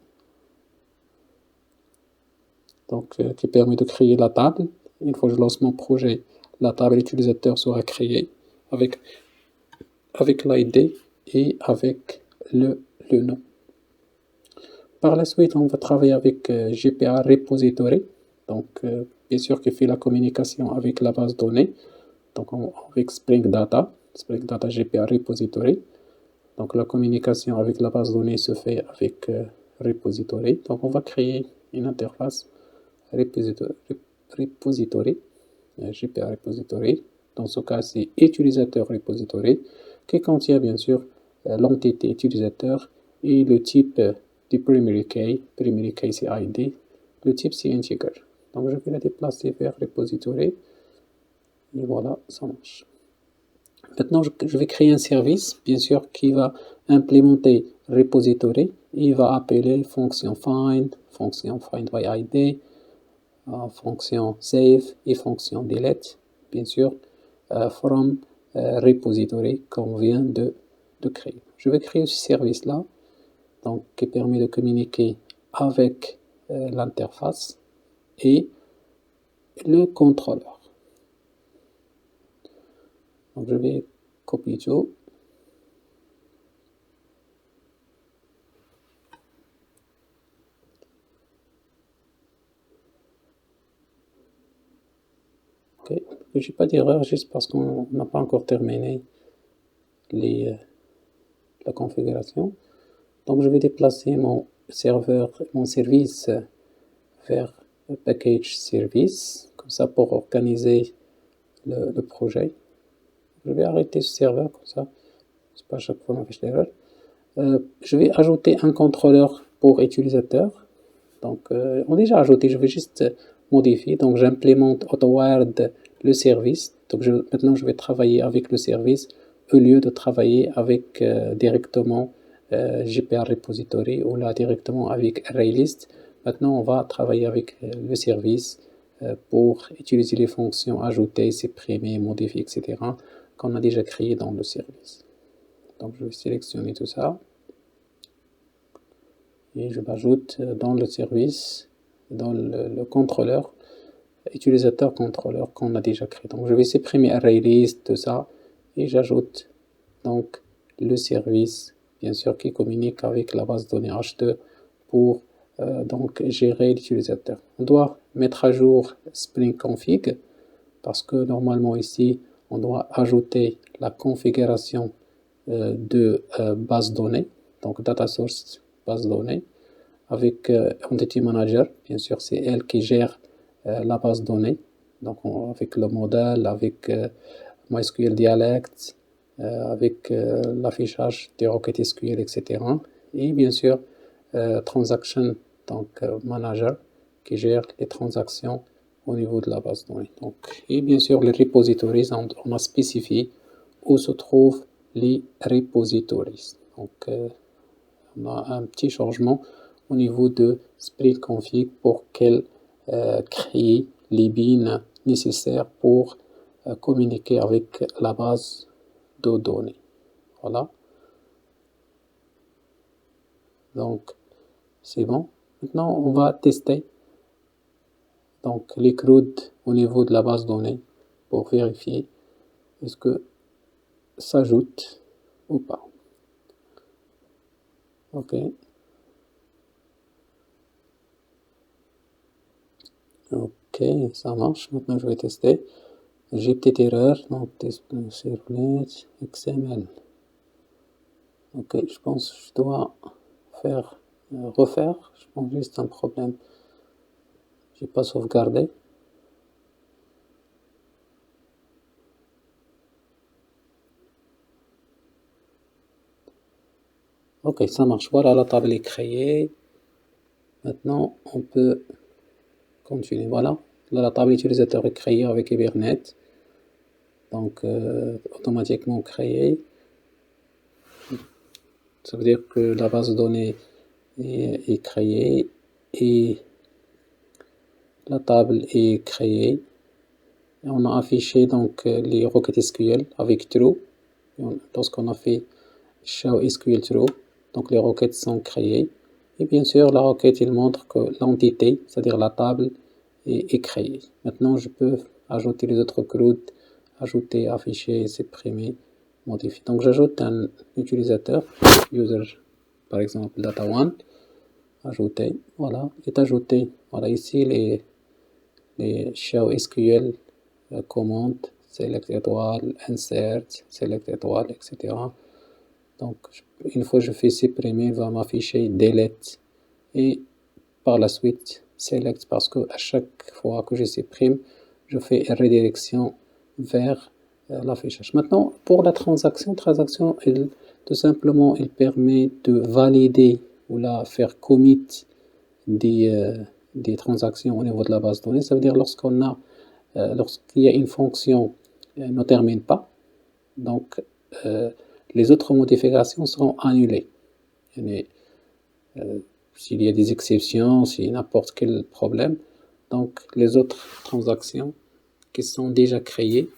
donc, qui permet de créer la table. Une fois que je lance mon projet, la table utilisateur sera créée avec l'ID et avec le nom. Par la suite, on va travailler avec GPA Repository, donc bien sûr qui fait la communication avec la base de données, donc avec Spring Data GPA Repository. Donc la communication avec la base de données se fait avec Repository. Donc on va créer une interface repository, GPA Repository. Dans ce cas, c'est utilisateur repository qui contient bien sûr l'entité utilisateur et le type du primary key c'est ID, le type c'est integer. Donc je vais la déplacer vers repository et voilà, ça marche. Maintenant, je vais créer un service, bien sûr, qui va implémenter repository. Il va appeler fonction find by ID, fonction save et fonction delete, bien sûr, from repository qu'on vient de créer. Je vais créer ce service-là, donc qui permet de communiquer avec l'interface et le contrôleur. Donc je vais copier tout. Ok, je n'ai pas d'erreur juste parce qu'on n'a pas encore terminé la configuration. Donc je vais déplacer mon serveur, mon service vers le package service, comme ça pour organiser le projet. Je vais arrêter ce serveur comme ça, c'est pas à chaque fois on affiche l'erreur. Je vais ajouter un contrôleur pour utilisateur. Donc on a déjà ajouté, je vais juste modifier. Donc j'implémente AutoWired le service. Donc maintenant je vais travailler avec le service au lieu de travailler avec directement GPA Repository ou là directement avec ArrayList. Maintenant on va travailler avec le service pour utiliser les fonctions ajouter, supprimer, modifier, etc. qu'on a déjà créé dans le service. Donc je vais sélectionner tout ça et je l'ajoute dans le service, dans le contrôleur, utilisateur contrôleur qu'on a déjà créé. Donc je vais supprimer ArrayList, tout ça, et j'ajoute donc le service bien sûr, qui communique avec la base de données H2 pour donc gérer l'utilisateur. On doit mettre à jour Spring Config parce que normalement ici, on doit ajouter la configuration de base de données, donc data source base de données, avec Entity Manager, bien sûr, c'est elle qui gère la base de données, donc avec le modèle, avec MySQL Dialect, avec l'affichage des requêtes SQL, etc. Et bien sûr, Transaction donc, Manager qui gère les transactions au niveau de la base de données. Donc, et bien sûr, les repositories, on a spécifié où se trouvent les repositories. Donc, on a un petit changement au niveau de Spring Config pour qu'elle crée les bins nécessaires pour communiquer avec la base de données. Voilà. Donc, c'est bon. Maintenant, on va tester donc les CRUD au niveau de la base de données pour vérifier est-ce que s'ajoute ou pas. Ok. Ok, ça marche. Maintenant, je vais tester. J'ai une petite erreur. Donc, servlet XML. Ok, je pense que je dois refaire. Je pense juste un problème. J'ai pas sauvegardé. Ok, ça marche. Voilà, la table est créée. Maintenant, on peut continuer. Voilà, là, la table utilisateur est créée avec Hibernate. Donc, automatiquement créée. Ça veut dire que la base de données est créée et la table est créée. Et on a affiché donc les requêtes SQL avec true. Lorsqu'on a fait show SQL true, donc les requêtes sont créées. Et bien sûr, la requête, il montre que l'entité, c'est-à-dire la table, est créée. Maintenant, je peux ajouter les autres CRUD, ajouter, afficher, supprimer, modifier. Donc, j'ajoute un utilisateur, user, par exemple, data1, ajouter, voilà, est ajouté. Voilà, ici, les show SQL commandes, select étoile, insert, select étoile, etc. Donc, une fois que je fais supprimer, il va m'afficher delete et par la suite select parce que à chaque fois que je supprime, je fais une redirection vers l'affichage. Maintenant, pour la transaction, tout simplement, il permet de valider ou là faire commit des transactions au niveau de la base de données. Ça veut dire lorsqu'il y a une fonction ne termine pas, donc les autres modifications seront annulées. S'il y a des exceptions, s'il y a n'importe quel problème, donc les autres transactions qui sont déjà créées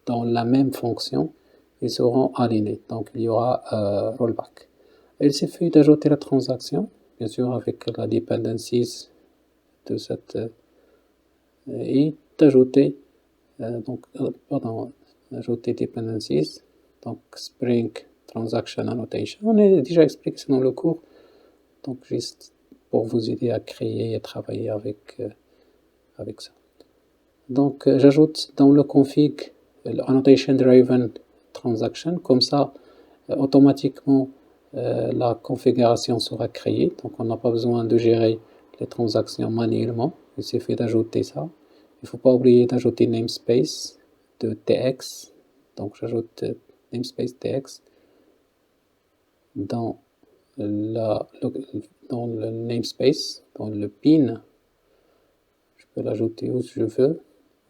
dans la même fonction, ils seront alignées. Donc il y aura rollback. Il suffit d'ajouter la transaction, bien sûr avec la dependencies de cette et d'ajouter ajouter dependencies, donc Spring Transaction Annotation. On a déjà expliqué ça dans le cours, donc juste pour vous aider à créer et travailler avec ça. Donc j'ajoute dans le config l'annotation driven transaction, comme ça automatiquement la configuration sera créée, donc on n'a pas besoin de gérer les transactions manuellement, il suffit d'ajouter ça. Il ne faut pas oublier d'ajouter namespace de tx, donc j'ajoute namespace tx dans le namespace, dans le pin, je peux l'ajouter où je veux,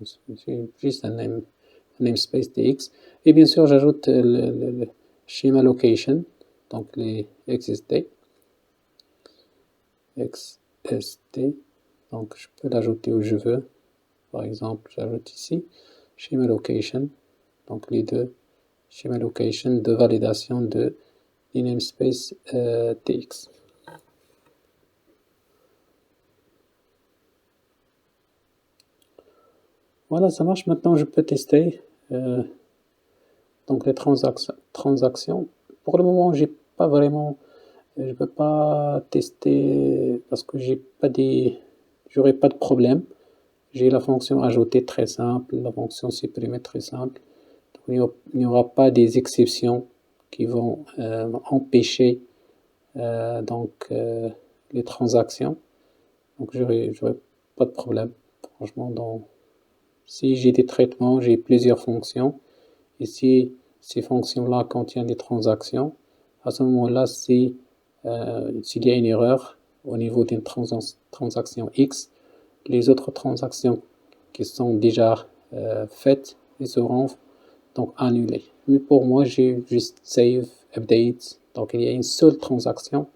c'est juste un namespace tx, et bien sûr j'ajoute le schema location, donc les XST, donc je peux l'ajouter où je veux, par exemple j'ajoute ici, schema location, donc les deux, schema location de validation de namespace tx. Voilà, ça marche. Maintenant, je peux tester donc les transactions. Pour le moment, j'ai pas vraiment, je peux pas tester parce que j'aurai pas de problème. J'ai la fonction ajouter très simple, la fonction supprimer très simple. Donc, il n'y aura pas des exceptions qui vont empêcher les transactions. Donc j'aurai pas de problème. Franchement, si j'ai des traitements, j'ai plusieurs fonctions, et si ces fonctions-là contiennent des transactions, à ce moment-là, s'il y a une erreur au niveau d'une transaction X, les autres transactions qui sont déjà faites, elles seront donc annulées. Mais pour moi, j'ai juste save, update, donc il y a une seule transaction,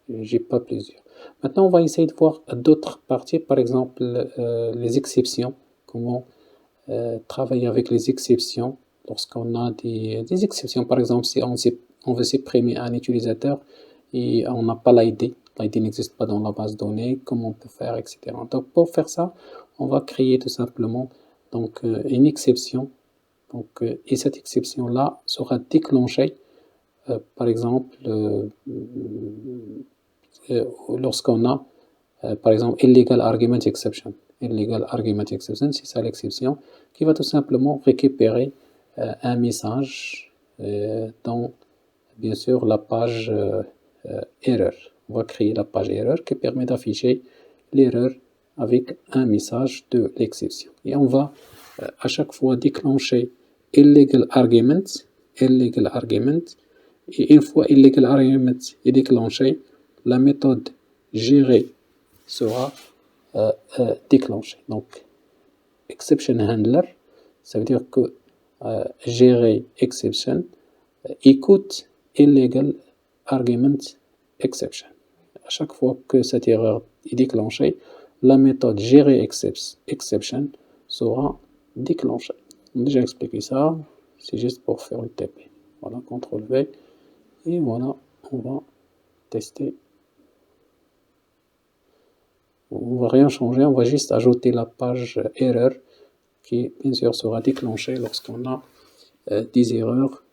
j'ai pas plusieurs. Maintenant, on va essayer de voir d'autres parties, par exemple les exceptions, comment travailler avec les exceptions lorsqu'on a des exceptions. Par exemple, si on veut supprimer un utilisateur et on n'a pas l'ID, l'ID n'existe pas dans la base de données, comment on peut faire, etc. Donc pour faire ça, on va créer tout simplement donc, une exception. Donc, et cette exception-là sera déclenchée, par exemple, lorsqu'on a, par exemple, illegal argument exception. Illegal argument exception, c'est ça l'exception, qui va tout simplement récupérer un message dans, bien sûr, la page erreur. On va créer la page erreur qui permet d'afficher l'erreur avec un message de l'exception. Et on va à chaque fois déclencher illegal argument, et une fois illegal argument est déclenché, la méthode gérer sera déclenchée. Donc, exception handler, ça veut dire que gérer exception écoute illegal argument exception. À chaque fois que cette erreur est déclenchée, la méthode gérer exception sera déclenchée. On a déjà expliqué ça, c'est juste pour faire le TP. Voilà, CTRL V, et voilà, on va tester. On ne va rien changer, on va juste ajouter la page erreur qui, bien sûr, sera déclenchée lorsqu'on a des erreurs,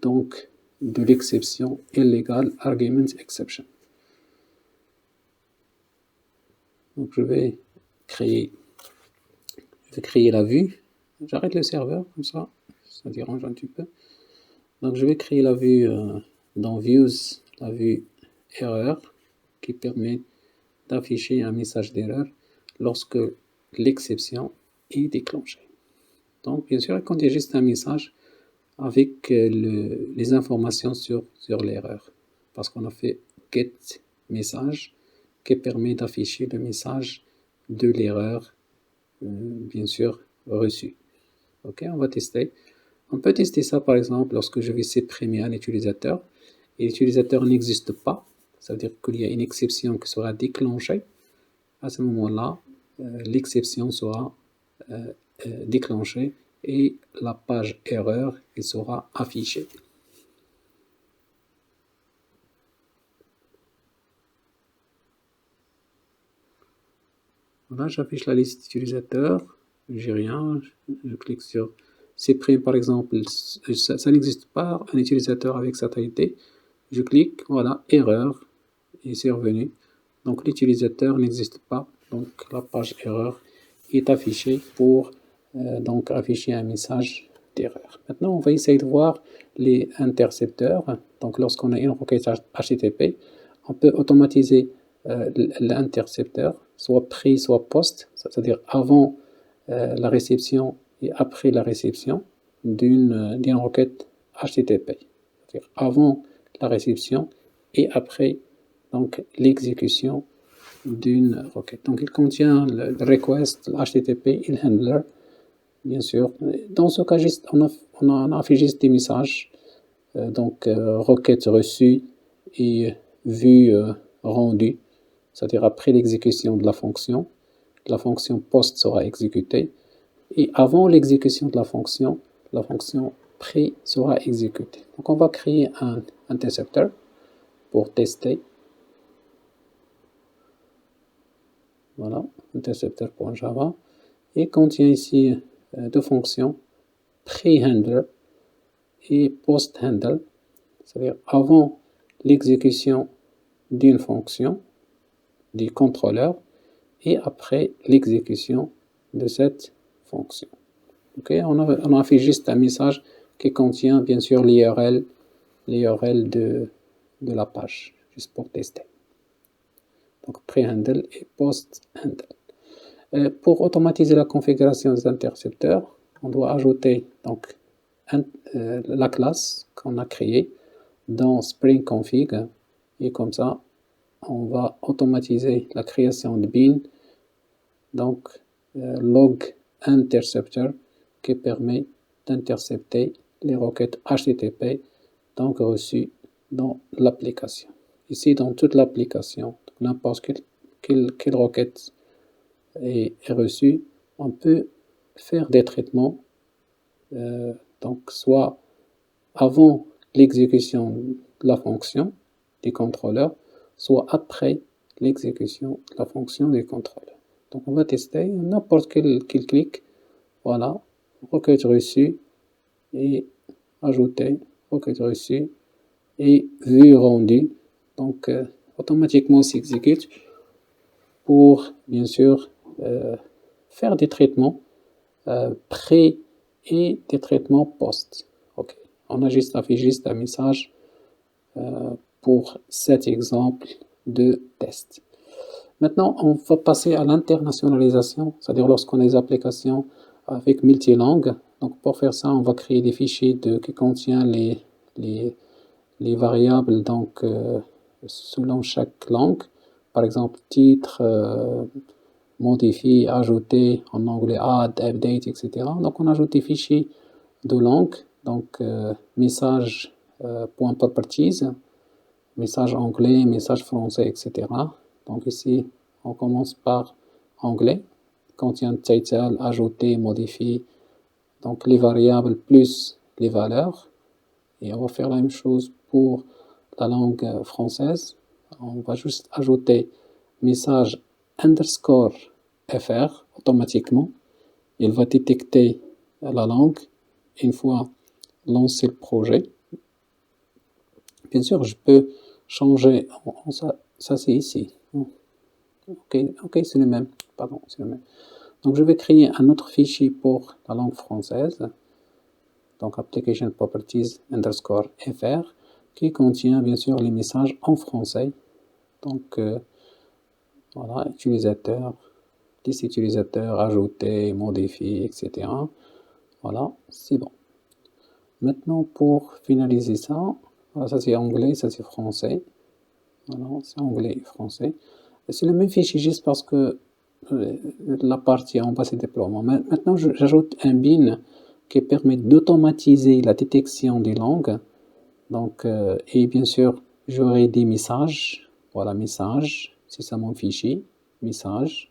donc de l'exception illegal argument exception. Donc je vais créer la vue. J'arrête le serveur comme ça dérange un petit peu. Donc je vais créer la vue dans Views, la vue erreur, qui permet d'afficher un message d'erreur lorsque l'exception est déclenchée. Donc bien sûr, quand il y a juste un message avec les informations sur l'erreur, parce qu'on a fait get message qui permet d'afficher le message de l'erreur, bien sûr, reçue. Ok, on va tester. On peut tester ça par exemple lorsque je vais supprimer un utilisateur et l'utilisateur n'existe pas, ça veut dire qu'il y a une exception qui sera déclenchée. À ce moment-là, l'exception sera déclenchée et la page erreur elle sera affichée. Voilà, j'affiche la liste d'utilisateurs, j'ai rien, je clique sur supprime par exemple, ça n'existe pas un utilisateur avec cette ID, je clique, voilà, erreur, et c'est revenu. Donc l'utilisateur n'existe pas, donc la page erreur est affichée pour donc afficher un message d'erreur. Maintenant, on va essayer de voir les intercepteurs. Donc lorsqu'on a une requête HTTP, on peut automatiser l'intercepteur, soit pre, soit post, c'est-à-dire avant la réception et après la réception d'une requête HTTP. C'est-à-dire avant la réception et après donc l'exécution d'une requête. Donc il contient le request, le HTTP et le handler, bien sûr. Dans ce cas, juste, on a affiché juste des messages, requête reçue et vue rendue, c'est-à-dire après l'exécution de la fonction post sera exécutée, et avant l'exécution de la fonction pre sera exécutée. Donc on va créer un intercepteur pour tester. Voilà, intercepteur.java, et contient ici deux fonctions, pre-handler et post-handle. c'est-à-dire avant l'exécution d'une fonction du contrôleur et après l'exécution de cette fonction. Okay, on a fait juste un message qui contient bien sûr l'URL de la page, juste pour tester. Donc pre-handle et post-handle. Pour automatiser la configuration des intercepteurs, on doit ajouter donc la classe qu'on a créée dans Spring Config, et comme ça on va automatiser la création de bin, donc log interceptor, qui permet d'intercepter les requêtes HTTP donc reçues dans l'application. Ici, dans toute l'application, n'importe quelle requête est reçue, on peut faire des traitements, donc soit avant l'exécution de la fonction du contrôleur, soit après l'exécution de la fonction du contrôleur. Donc on va tester n'importe quel clic, voilà, requête reçue et ajouter, requête reçue et vue rendue, donc automatiquement s'exécute pour bien sûr faire des traitements pré et des traitements post. Okay. On a juste affiché un message pour cet exemple de test. Maintenant, on va passer à l'internationalisation, c'est-à-dire lorsqu'on a des applications avec multilangues. Donc pour faire ça, on va créer des fichiers qui contiennent les variables donc, selon chaque langue. Par exemple, titre, modifier, ajouter, en anglais add, update, etc. Donc on ajoute des fichiers de langue, donc message .properties, message anglais, message français, etc. Donc ici, on commence par anglais, contient title, ajouter, modifier, donc les variables plus les valeurs. Et on va faire la même chose pour la langue française. On va juste ajouter message underscore fr automatiquement. Il va détecter la langue une fois lancé le projet. Bien sûr, je peux changer. Ça c'est ici. Ok, c'est le même. Pardon, c'est le même. Donc je vais créer un autre fichier pour la langue française. Donc application properties underscore fr, qui contient bien sûr les messages en français. Donc voilà, utilisateur, liste utilisateur, ajouter, modifier, etc. Voilà, c'est bon. Maintenant, pour finaliser ça, voilà, ça c'est anglais, ça c'est français. Voilà, c'est anglais et français. C'est le même fichier juste parce que la partie en bas c'est déploiement. Maintenant, j'ajoute un bin qui permet d'automatiser la détection des langues. Donc, et bien sûr, j'aurai des messages. Voilà, message, c'est ça mon fichier, message.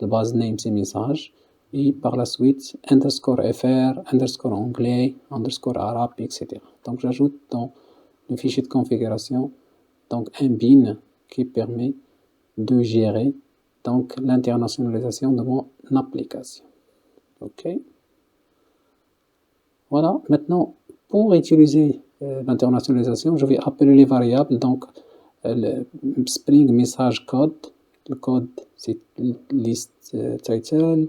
Le base name c'est message. Et par la suite, underscore fr, underscore anglais, underscore arabe, etc. Donc, j'ajoute dans le fichier de configuration donc un bin qui permet de gérer donc l'internationalisation de mon application. Ok. Voilà. Maintenant, pour utiliser l'internationalisation, je vais appeler les variables. Donc, le Spring Message Code. Le code, c'est list title,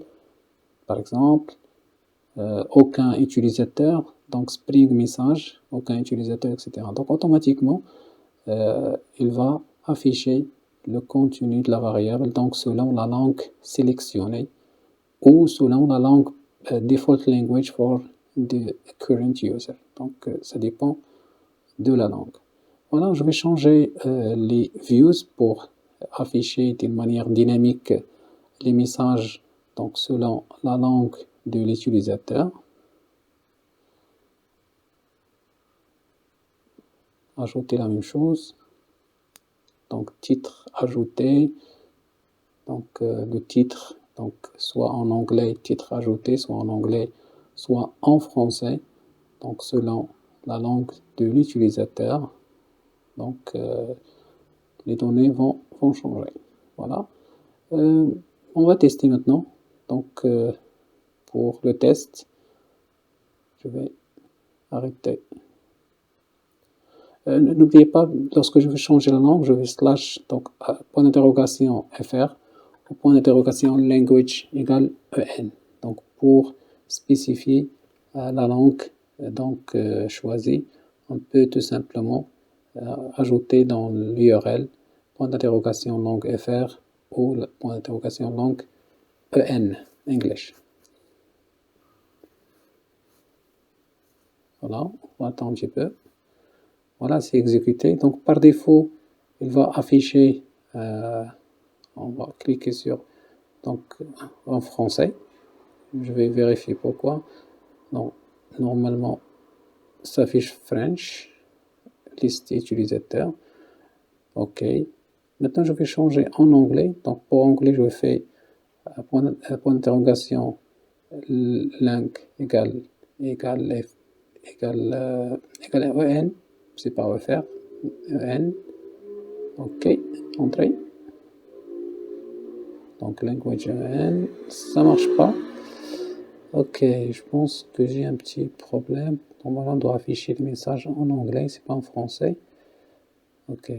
par exemple. Aucun utilisateur. Donc, Spring Message, aucun utilisateur, etc. Donc, automatiquement, il va afficher le contenu de la variable, donc selon la langue sélectionnée ou selon la langue default language for the current user. Donc ça dépend de la langue. Voilà, je vais changer les views pour afficher d'une manière dynamique les messages donc selon la langue de l'utilisateur. Ajouter la même chose. Donc titre ajouté, donc le titre, donc soit en anglais titre ajouté, soit en anglais, soit en français, donc selon la langue de l'utilisateur. Donc les données vont changer. Voilà. On va tester maintenant. Donc pour le test, je vais arrêter. N'oubliez pas, lorsque je veux changer la langue, je vais slash, donc point d'interrogation fr, ou point d'interrogation language égale en. Donc pour spécifier la langue choisie, on peut tout simplement ajouter dans l'URL point d'interrogation langue fr ou point d'interrogation langue en, English. Voilà, on va attendre un petit peu. Voilà, c'est exécuté. Donc par défaut, il va afficher, on va cliquer sur, donc en français. Je vais vérifier pourquoi. Donc normalement, ça affiche French, liste utilisateur. OK. Maintenant, je vais changer en anglais. Donc pour anglais, je fais point d'interrogation langue égale en, c'est pas refaire, en, ok, entrée, donc language en, ça marche pas, ok, je pense que j'ai un petit problème, normalement on doit afficher le message en anglais, c'est pas en français, ok,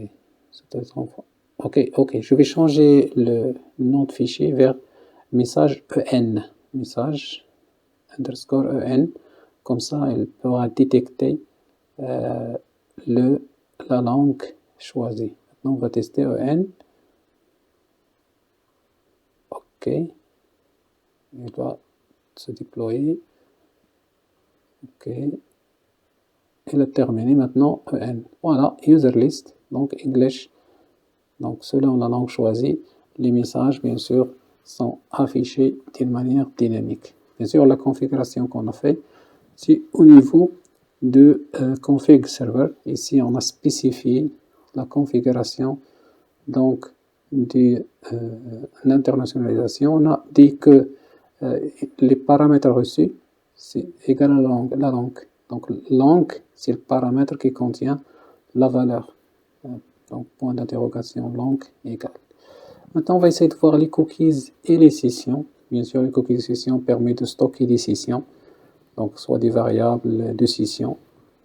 ça doit être en français, ok, je vais changer le nom de fichier vers message en, message underscore en, comme ça elle pourra détecter la langue choisie. Maintenant, on va tester en. OK. Il va se déployer. OK. Il a terminé. Maintenant, en. Voilà, user list, donc English. Donc, selon la langue choisie, les messages, bien sûr, sont affichés d'une manière dynamique. Bien sûr, la configuration qu'on a fait, c'est au niveau de config server. Ici, on a spécifié la configuration donc de l'internationalisation. On a dit que les paramètres reçus, c'est égal à la langue. Donc, langue, c'est le paramètre qui contient la valeur. Donc, point d'interrogation, langue égale. Maintenant, on va essayer de voir les cookies et les sessions. Bien sûr, les cookies et sessions permettent de stocker des sessions, donc soit des variables de session,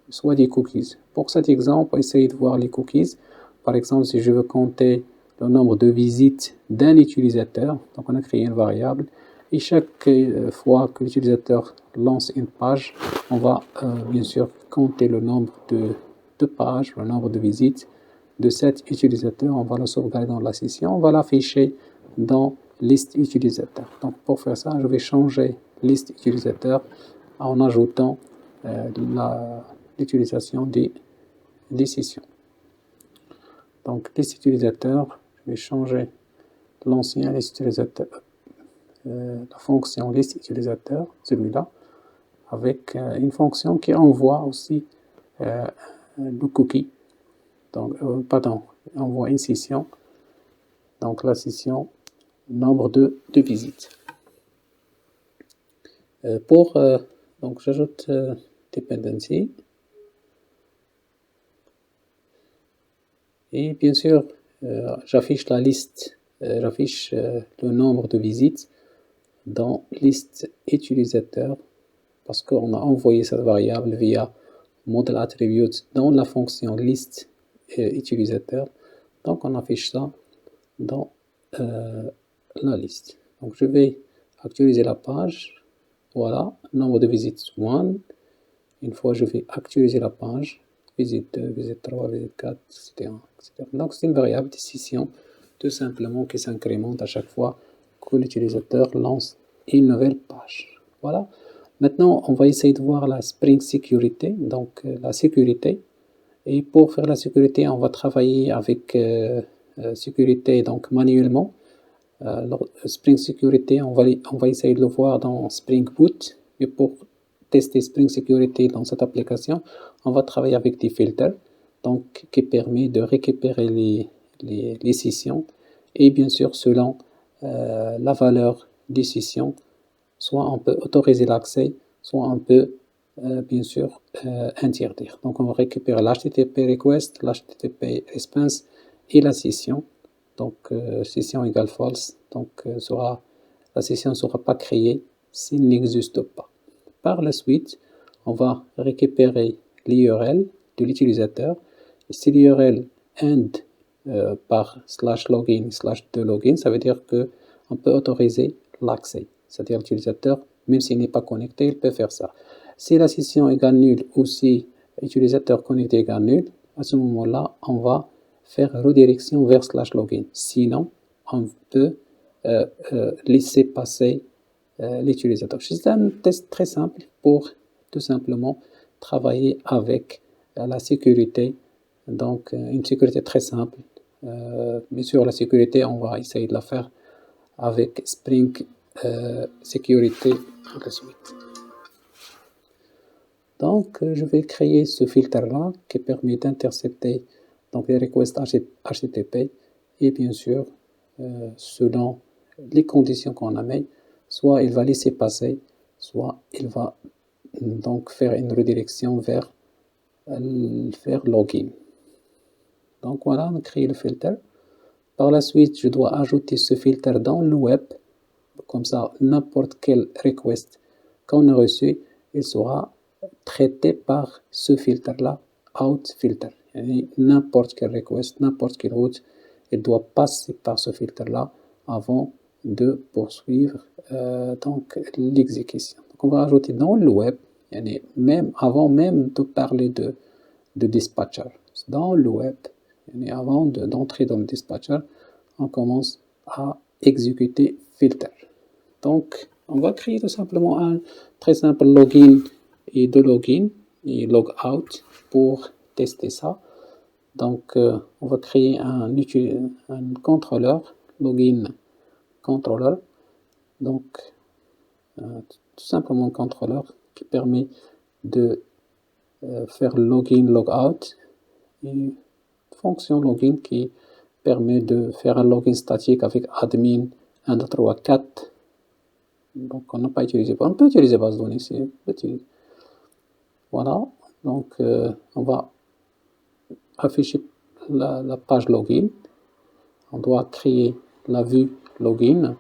soit des cookies. Pour cet exemple, on va essayer de voir les cookies. Par exemple, si je veux compter le nombre de visites d'un utilisateur, donc on a créé une variable, et chaque fois que l'utilisateur lance une page, on va bien sûr compter le nombre de pages, le nombre de visites de cet utilisateur, on va le sauvegarder dans la session, on va l'afficher dans liste utilisateur. Donc pour faire ça, je vais changer liste utilisateur en ajoutant l'utilisation des sessions. Donc liste utilisateur, je vais changer l'ancien liste utilisateur, la fonction liste utilisateur, celui-là, avec une fonction qui envoie aussi le cookie. Donc, envoie une session. Donc la session, nombre de visites. Donc j'ajoute dependency. Et bien sûr, j'affiche la liste, j'affiche le nombre de visites dans liste utilisateur parce qu'on a envoyé cette variable via model attribute dans la fonction liste utilisateur. Donc on affiche ça dans la liste. Donc je vais actualiser la page. Voilà, nombre de visites 1. Une fois je vais actualiser la page, visite 2, visite 3, visite 4, etc. Donc c'est une variable de session tout simplement qui s'incrémente à chaque fois que l'utilisateur lance une nouvelle page. Voilà. Maintenant, on va essayer de voir la Spring Sécurité, donc la sécurité. Et pour faire la sécurité, on va travailler avec sécurité donc manuellement. Spring Security, on va essayer de le voir dans Spring Boot. Et pour tester Spring Security dans cette application, on va travailler avec des filtres, donc qui permet de récupérer les sessions et bien sûr selon la valeur des sessions, soit on peut autoriser l'accès, soit on peut bien sûr interdire. Donc on va récupérer l'HTTP request, l'HTTP response et la session. Donc session égale false, donc la session ne sera pas créée s'il n'existe pas. Par la suite, on va récupérer l'URL de l'utilisateur style URL and par /login/2login, ça veut dire qu'on peut autoriser l'accès. C'est-à-dire l'utilisateur, même s'il n'est pas connecté, il peut faire ça. Si la session égale nulle ou si l'utilisateur connecté égale nul, à ce moment-là, on va faire redirection vers /login. Sinon, on peut laisser passer l'utilisateur. C'est un test très simple pour tout simplement travailler avec la sécurité. Donc, une sécurité très simple. Bien sûr, la sécurité, on va essayer de la faire avec Spring Security tout de suite. Donc, je vais créer ce filtre-là qui permet d'intercepter donc, les requests HTTP et bien sûr, selon les conditions qu'on a mises, soit il va laisser passer, soit il va donc faire une redirection vers login. Donc voilà, on a créé le filtre. Par la suite, je dois ajouter ce filtre dans le web. Comme ça, n'importe quel request qu'on a reçu, il sera traité par ce filtre-là, out filter. N'importe quel request, n'importe quelle route, il doit passer par ce filtre-là avant de poursuivre donc l'exécution. Donc on va ajouter dans le web, même avant même de parler de dispatcher. Dans le web, avant d'entrer dans le dispatcher, on commence à exécuter filter. Donc, on va créer tout simplement un très simple login et de login et logout pour tester ça. Donc, on va créer un contrôleur, login controller. Donc, tout simplement un contrôleur qui permet de faire login, logout, et fonction login qui permet de faire un login statique avec admin 1, 2, 3, 4. Donc on n'a pas utilisé, on peut utiliser base de données, c'est petit. Voilà, donc on va afficher la page login. On doit créer la vue login.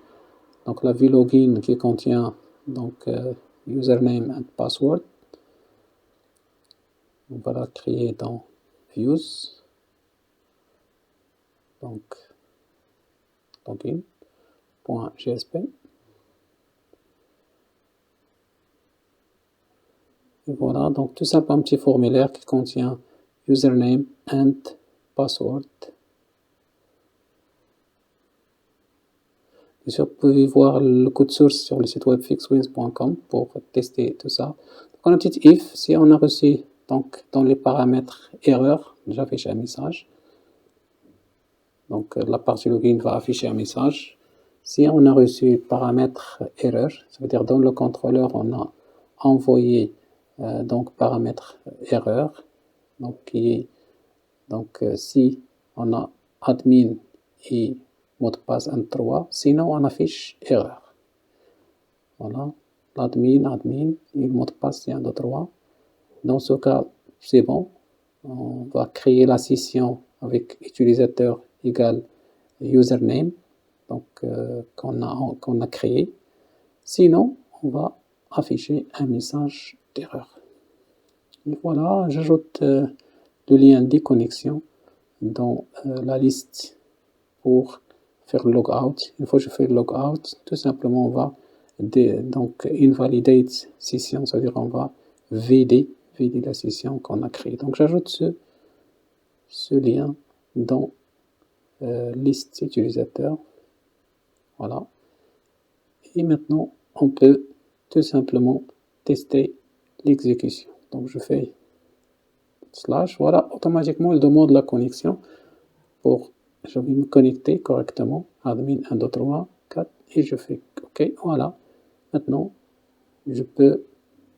Donc la vue login qui contient donc username and password. On va la créer dans views. Donc login.jsp. Et voilà, donc tout simplement un petit formulaire qui contient username and password. Bien sûr, vous pouvez voir le code source sur le site web fixwins.com pour tester tout ça. Donc on a un petit if, si on a reçu donc dans les paramètres erreur, j'affiche un message. Donc la partie login va afficher un message. Si on a reçu paramètre erreur, ça veut dire dans le contrôleur on a envoyé donc paramètre erreur, donc qui est donc si on a admin et mot de passe 1, 3, sinon on affiche erreur. Voilà, admin et le mot de passe c'est 1, 2, 3. Dans ce cas, c'est bon. On va créer la session avec utilisateur égale username, donc qu'on a créé. Sinon, on va afficher un message d'erreur. Et voilà, j'ajoute le lien des connexions dans la liste pour faire le logout. Une fois que je fais le logout, tout simplement on va donc invalidate session, c'est-à-dire on va vider la session qu'on a créée. Donc j'ajoute ce lien dans liste utilisateur. Voilà. Et maintenant, on peut tout simplement tester l'exécution. Donc je fais /, voilà, automatiquement il demande la connexion pour, je vais me connecter correctement, admin 1, 2, 3, 4, et je fais OK, voilà. Maintenant, je peux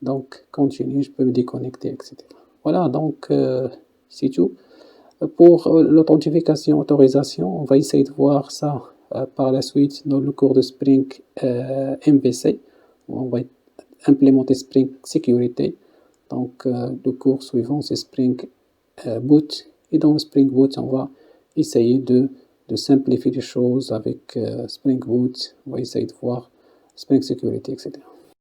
donc continuer, je peux me déconnecter, etc. Voilà, donc c'est tout. Pour l'authentification, autorisation, on va essayer de voir ça par la suite dans le cours de Spring MVC. On va implémenter Spring Security. Donc le cours suivant c'est Spring Boot. Et dans Spring Boot, on va essayer de simplifier les choses avec Spring Boot. On va essayer de voir Spring Security, etc.